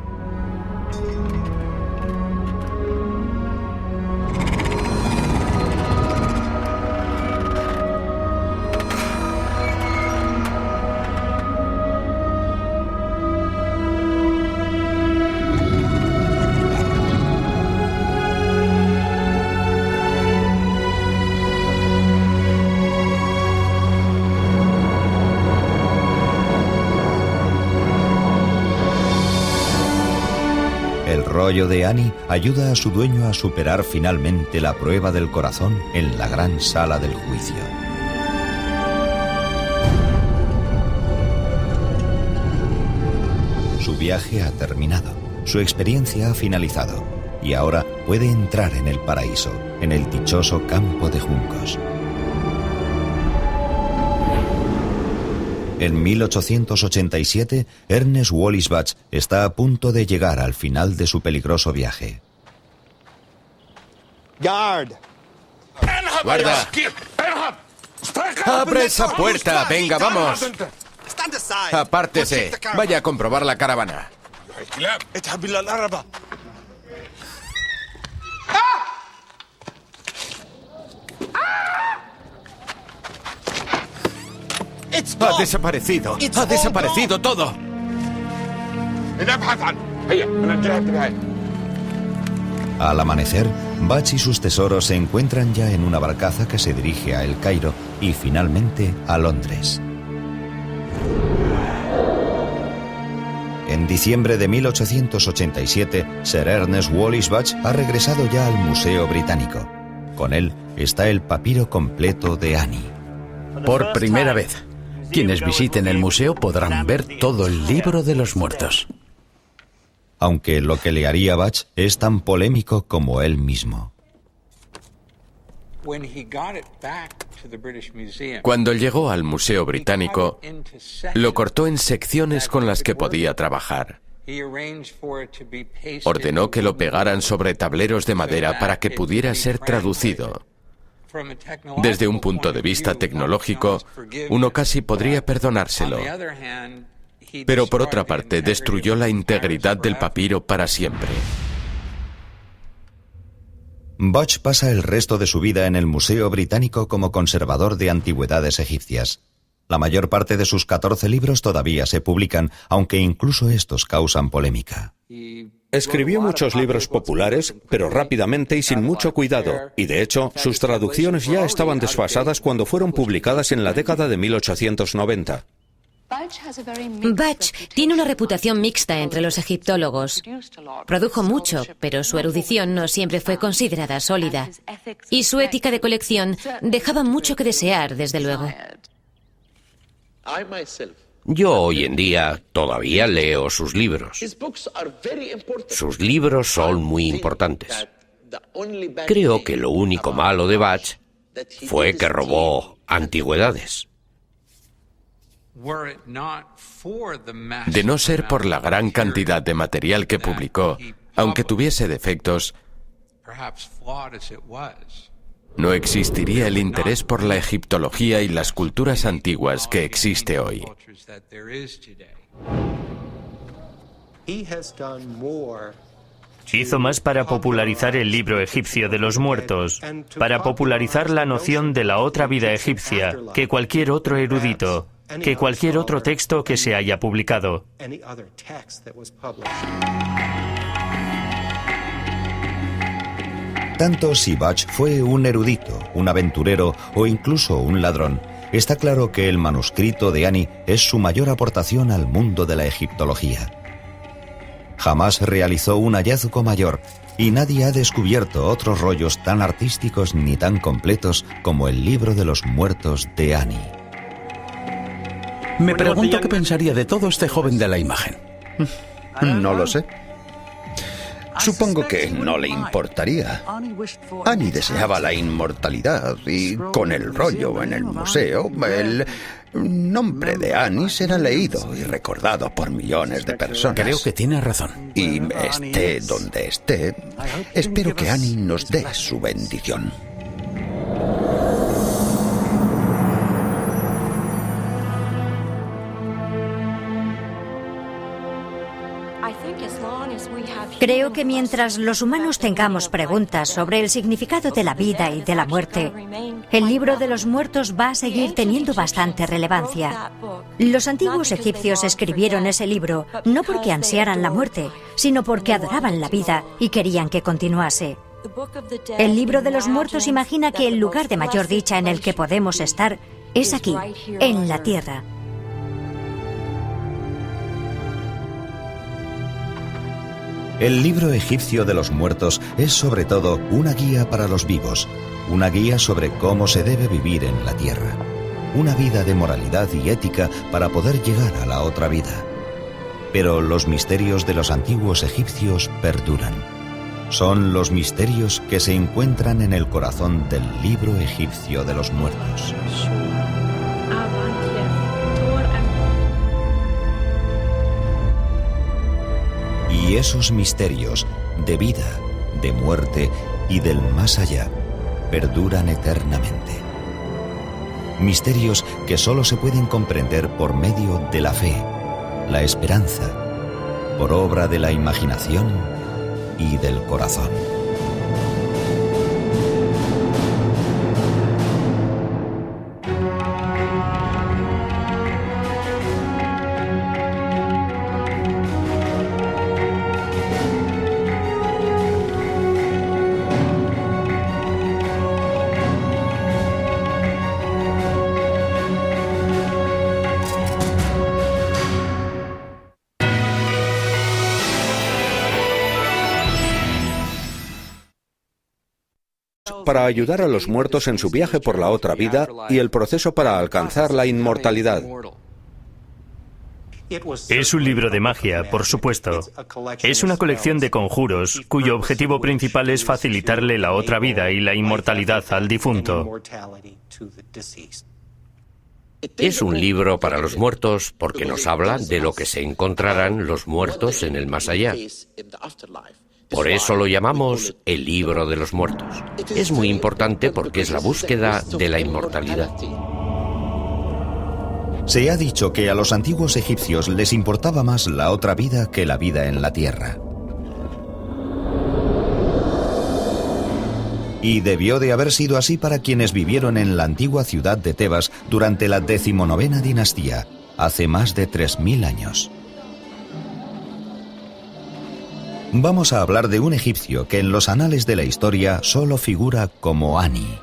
El rollo de Annie ayuda a su dueño a superar finalmente la prueba del corazón en la gran sala del juicio. Su viaje ha terminado, su experiencia ha finalizado y ahora puede entrar en el paraíso, en el dichoso campo de juncos. En 1887, Ernest Wallis Bach está a punto de llegar al final de su peligroso viaje. ¡Guarda! ¡Abre esa puerta! ¡Venga, vamos! Apártese. Vaya a comprobar la caravana. Ha desaparecido. Ha desaparecido todo. Al amanecer, Bach y sus tesoros se encuentran ya en una barcaza que se dirige a El Cairo y finalmente a Londres. En diciembre de 1887, Sir Ernest Wallis Bach ha regresado ya al Museo Británico. Con él está el papiro completo de Annie. Por primera vez, quienes visiten el museo podrán ver todo el libro de los muertos. Aunque lo que le haría Bach es tan polémico como él mismo. Cuando llegó al Museo Británico, lo cortó en secciones con las que podía trabajar. Ordenó que lo pegaran sobre tableros de madera para que pudiera ser traducido. Desde un punto de vista tecnológico, uno casi podría perdonárselo. Pero por otra parte, destruyó la integridad del papiro para siempre. Bach pasa el resto de su vida en el Museo Británico como conservador de antigüedades egipcias. La mayor parte de sus 14 libros todavía se publican, aunque incluso estos causan polémica. Escribió muchos libros populares, pero rápidamente y sin mucho cuidado, y de hecho, sus traducciones ya estaban desfasadas cuando fueron publicadas en la década de 1890. Bach tiene una reputación mixta entre los egiptólogos. Produjo mucho, pero su erudición no siempre fue considerada sólida. Y su ética de colección dejaba mucho que desear, desde luego. Yo hoy en día todavía leo sus libros. Sus libros son muy importantes. Creo que lo único malo de Bach fue que robó antigüedades. De no ser por la gran cantidad de material que publicó, aunque tuviese defectos, no existiría el interés por la egiptología y las culturas antiguas que existe hoy. Hizo más para popularizar el libro egipcio de los muertos, para popularizar la noción de la otra vida egipcia, que cualquier otro erudito, que cualquier otro texto que se haya publicado. Tanto si Bach fue un erudito, un aventurero o incluso un ladrón, está claro que el manuscrito de Annie es su mayor aportación al mundo de la egiptología. Jamás realizó un hallazgo mayor y nadie ha descubierto otros rollos tan artísticos ni tan completos como el libro de los muertos de Annie. Me pregunto qué pensaría de todo este joven de la imagen. No lo sé. Supongo que no le importaría. Annie deseaba la inmortalidad y con el rollo en el museo, el nombre de Annie será leído y recordado por millones de personas. Creo que tiene razón. Y esté donde esté, espero que Annie nos dé su bendición. Creo que mientras los humanos tengamos preguntas sobre el significado de la vida y de la muerte, el libro de los muertos va a seguir teniendo bastante relevancia. Los antiguos egipcios escribieron ese libro no porque ansiaran la muerte, sino porque adoraban la vida y querían que continuase. El libro de los muertos imagina que el lugar de mayor dicha en el que podemos estar es aquí, en la tierra. El libro egipcio de los muertos es sobre todo una guía para los vivos, una guía sobre cómo se debe vivir en la tierra, una vida de moralidad y ética para poder llegar a la otra vida. Pero los misterios de los antiguos egipcios perduran. Son los misterios que se encuentran en el corazón del libro egipcio de los muertos. Y esos misterios de vida, de muerte y del más allá perduran eternamente. misterios que solo se pueden comprender por medio de la fe, la esperanza, por obra de la imaginación y del corazón. Para ayudar a los muertos en su viaje por la otra vida y el proceso para alcanzar la inmortalidad. Es un libro de magia, por supuesto. Es una colección de conjuros cuyo objetivo principal es facilitarle la otra vida y la inmortalidad al difunto. Es un libro para los muertos porque nos habla de lo que se encontrarán los muertos en el más allá. Por eso lo llamamos el libro de los muertos. Es muy importante porque es la búsqueda de la inmortalidad. Se ha dicho que a los antiguos egipcios les importaba más la otra vida que la vida en la tierra. Y debió de haber sido así para quienes vivieron en la antigua ciudad de Tebas durante la 19ª dinastía, hace más de 3000 años. Vamos a hablar de un egipcio que en los anales de la historia solo figura como Ani.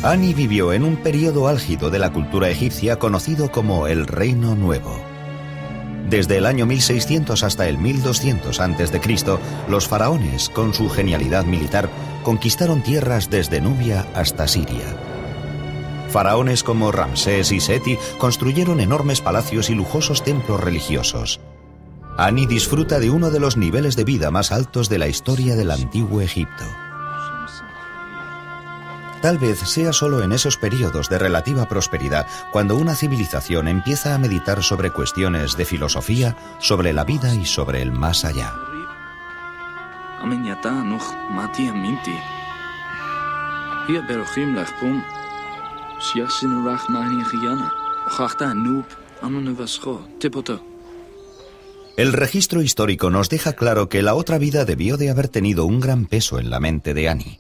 Ani vivió en un periodo álgido de la cultura egipcia conocido como el Reino Nuevo. Desde el año 1600 hasta el 1200 a.C., los faraones, con su genialidad militar, conquistaron tierras desde Nubia hasta Siria. Faraones como Ramsés y Seti construyeron enormes palacios y lujosos templos religiosos. Ani disfruta de uno de los niveles de vida más altos de la historia del antiguo Egipto. Tal vez sea solo en esos periodos de relativa prosperidad cuando una civilización empieza a meditar sobre cuestiones de filosofía, sobre la vida y sobre el más allá. El registro histórico nos deja claro que la otra vida debió de haber tenido un gran peso en la mente de Ani.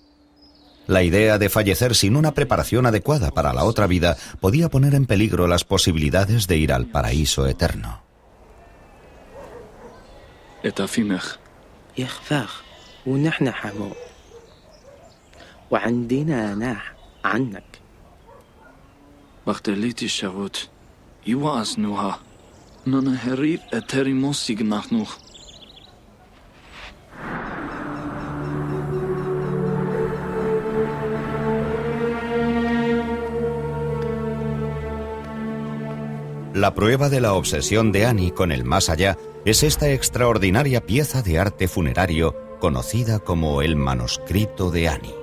La idea de fallecer sin una preparación adecuada para la otra vida podía poner en peligro las posibilidades de ir al paraíso eterno. La prueba de la obsesión de Ani con el más allá es esta extraordinaria pieza de arte funerario conocida como el manuscrito de Ani.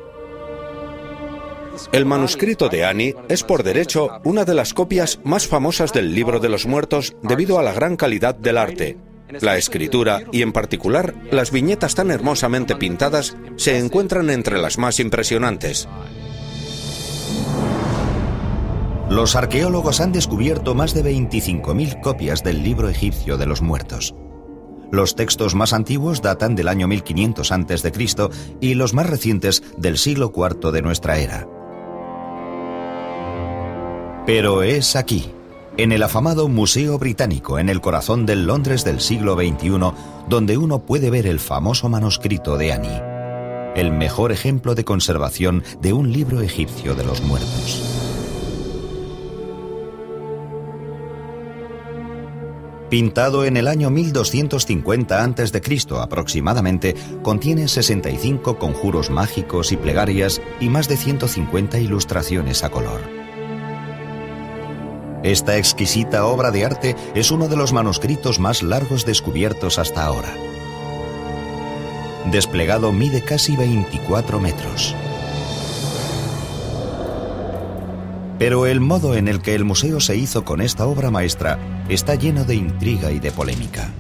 El manuscrito de Ani es por derecho una de las copias más famosas del Libro de los Muertos debido a la gran calidad del arte. La escritura y en particular las viñetas tan hermosamente pintadas se encuentran entre las más impresionantes. Los arqueólogos han descubierto más de 25.000 copias del libro egipcio de los muertos. Los textos más antiguos datan del año 1500 a.C. y los más recientes del siglo IV de nuestra era. Pero es aquí, en el afamado Museo Británico, en el corazón del Londres del siglo XXI, donde uno puede ver el famoso manuscrito de Ani, el mejor ejemplo de conservación de un libro egipcio de los muertos. Pintado en el año 1250 a.C. aproximadamente, contiene 65 conjuros mágicos y plegarias y más de 150 ilustraciones a color. Esta exquisita obra de arte es uno de los manuscritos más largos descubiertos hasta ahora. Desplegado mide casi 24 metros. Pero el modo en el que el museo se hizo con esta obra maestra está lleno de intriga y de polémica.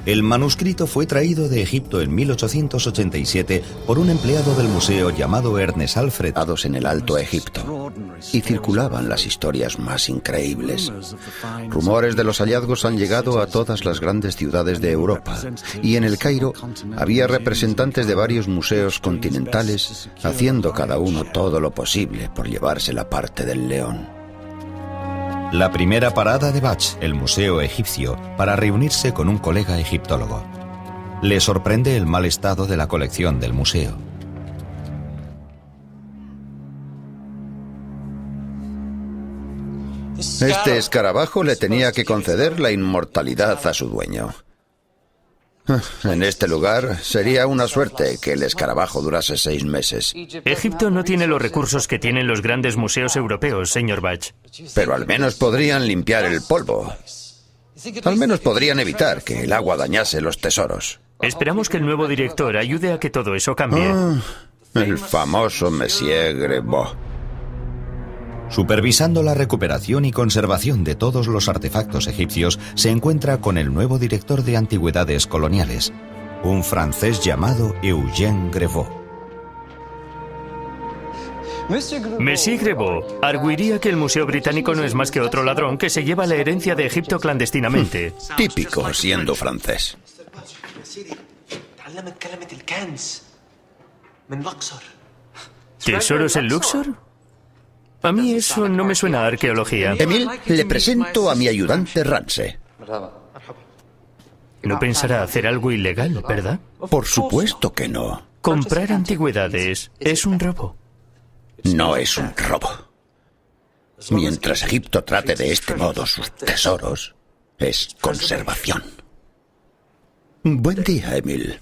El manuscrito fue traído de Egipto en 1887 por un empleado del museo llamado Ernest Alfred. En el Alto Egipto, y circulaban las historias más increíbles. Rumores de los hallazgos han llegado a todas las grandes ciudades de Europa, y en el Cairo había representantes de varios museos continentales haciendo cada uno todo lo posible por llevarse la parte del león. La primera parada de Bach, el Museo Egipcio, para reunirse con un colega egiptólogo. Le sorprende el mal estado de la colección del museo. Este escarabajo le tenía que conceder la inmortalidad a su dueño. En este lugar sería una suerte que el escarabajo durase 6 meses. Egipto no tiene los recursos que tienen los grandes museos europeos, señor Bach. Pero al menos podrían limpiar el polvo. Al menos podrían evitar que el agua dañase los tesoros. Esperamos que el nuevo director ayude a que todo eso cambie. El famoso Monsieur Grevaux. Supervisando la recuperación y conservación de todos los artefactos egipcios, se encuentra con el nuevo director de antigüedades coloniales, un francés llamado Eugène Grevaux. Monsieur Grevaux arguiría que el Museo Británico no es más que otro ladrón que se lleva la herencia de Egipto clandestinamente. Típico, siendo francés. ¿Tesoros en Luxor? A mí eso no me suena a arqueología. Emil, le presento a mi ayudante Rance. No pensará hacer algo ilegal, ¿verdad? Por supuesto que no. Comprar antigüedades es un robo. No es un robo. Mientras Egipto trate de este modo sus tesoros, es conservación. Buen día, Emil.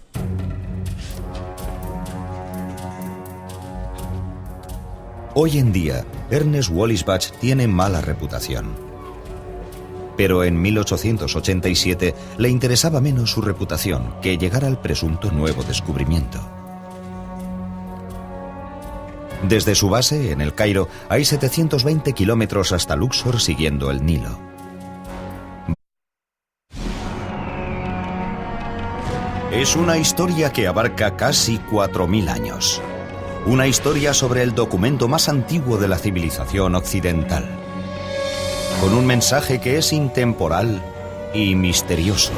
Hoy en día, Ernest Wallis Bach tiene mala reputación. Pero en 1887 le interesaba menos su reputación que llegar al presunto nuevo descubrimiento. Desde su base, en el Cairo, hay 720 kilómetros hasta Luxor siguiendo el Nilo. Es una historia que abarca casi 4.000 años. Una historia sobre el documento más antiguo de la civilización occidental. Con un mensaje que es intemporal y misterioso.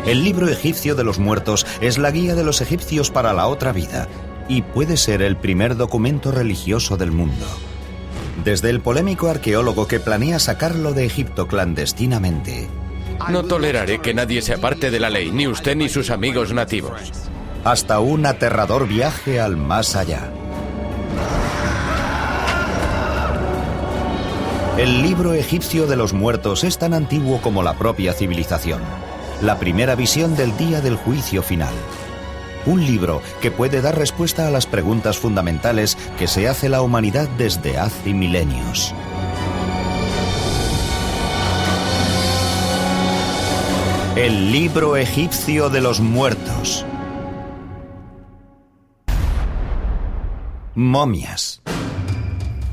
El libro egipcio de los muertos es la guía de los egipcios para la otra vida y puede ser el primer documento religioso del mundo. Desde el polémico arqueólogo que planea sacarlo de Egipto clandestinamente. No toleraré que nadie se aparte de la ley, ni usted ni sus amigos nativos. Hasta un aterrador viaje al más allá. El libro egipcio de los muertos es tan antiguo como la propia civilización. La primera visión del día del juicio final. Un libro que puede dar respuesta a las preguntas fundamentales que se hace la humanidad desde hace milenios. El libro egipcio de los muertos. Momias.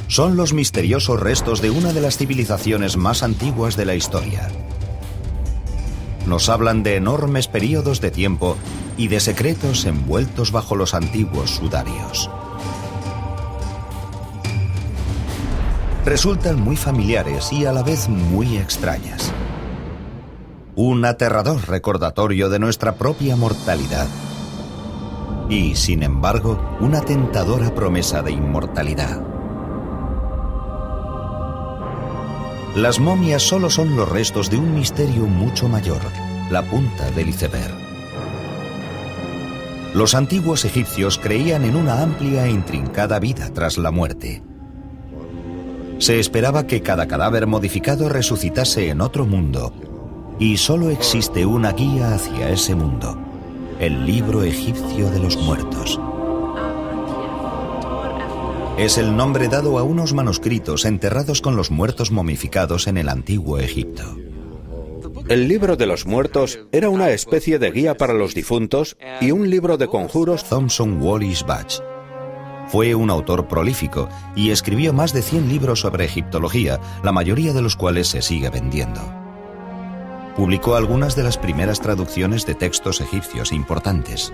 Son los misteriosos restos de una de las civilizaciones más antiguas de la historia. Nos hablan de enormes periodos de tiempo y de secretos envueltos bajo los antiguos sudarios. Resultan muy familiares y a la vez muy extrañas. Un aterrador recordatorio de nuestra propia mortalidad. Y, sin embargo, una tentadora promesa de inmortalidad. Las momias solo son los restos de un misterio mucho mayor, la punta del iceberg. Los antiguos egipcios creían en una amplia e intrincada vida tras la muerte. Se esperaba que cada cadáver modificado resucitase en otro mundo, y solo existe una guía hacia ese mundo. El libro egipcio de los muertos. Es el nombre dado a unos manuscritos enterrados con los muertos momificados en el antiguo Egipto. El libro de los muertos era una especie de guía para los difuntos y un libro de conjuros. Thomson Wallis Budge fue un autor prolífico y escribió más de 100 libros sobre egiptología, la mayoría de los cuales se sigue vendiendo. Publicó algunas de las primeras traducciones de textos egipcios importantes.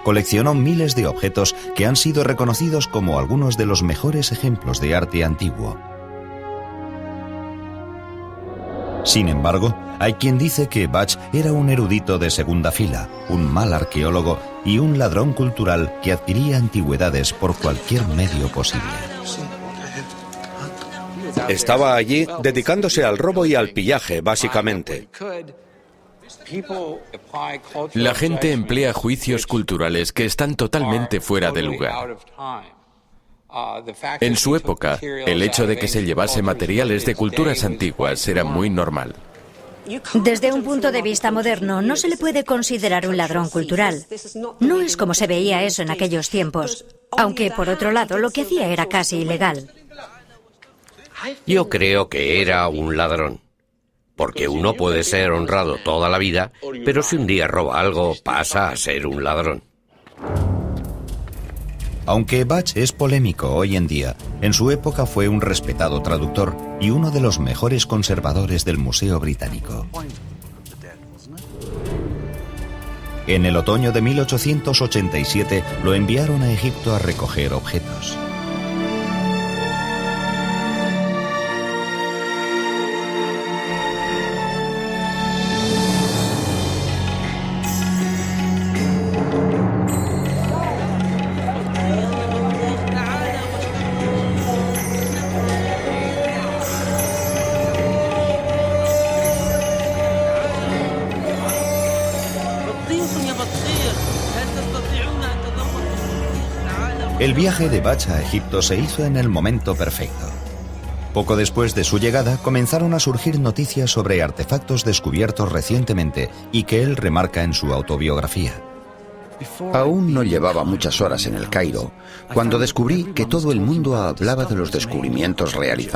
Coleccionó miles de objetos que han sido reconocidos como algunos de los mejores ejemplos de arte antiguo. Sin embargo, hay quien dice que Budge era un erudito de segunda fila, un mal arqueólogo y un ladrón cultural que adquiría antigüedades por cualquier medio posible. Estaba allí dedicándose al robo y al pillaje, básicamente. La gente emplea juicios culturales que están totalmente fuera de lugar. En su época, el hecho de que se llevase materiales de culturas antiguas era muy normal. Desde un punto de vista moderno, no se le puede considerar un ladrón cultural. No es como se veía eso en aquellos tiempos, aunque por otro lado lo que hacía era casi ilegal. Yo creo que era un ladrón, porque uno puede ser honrado toda la vida, pero si un día roba algo, pasa a ser un ladrón. Aunque Budge es polémico hoy en día, en su época fue un respetado traductor y uno de los mejores conservadores del Museo Británico. En el otoño de 1887 lo enviaron a Egipto a recoger objetos. El viaje de Budge a Egipto se hizo en el momento perfecto. Poco después de su llegada comenzaron a surgir noticias sobre artefactos descubiertos recientemente y que él remarca en su autobiografía. Aún no llevaba muchas horas en el Cairo cuando descubrí que todo el mundo hablaba de los descubrimientos realizados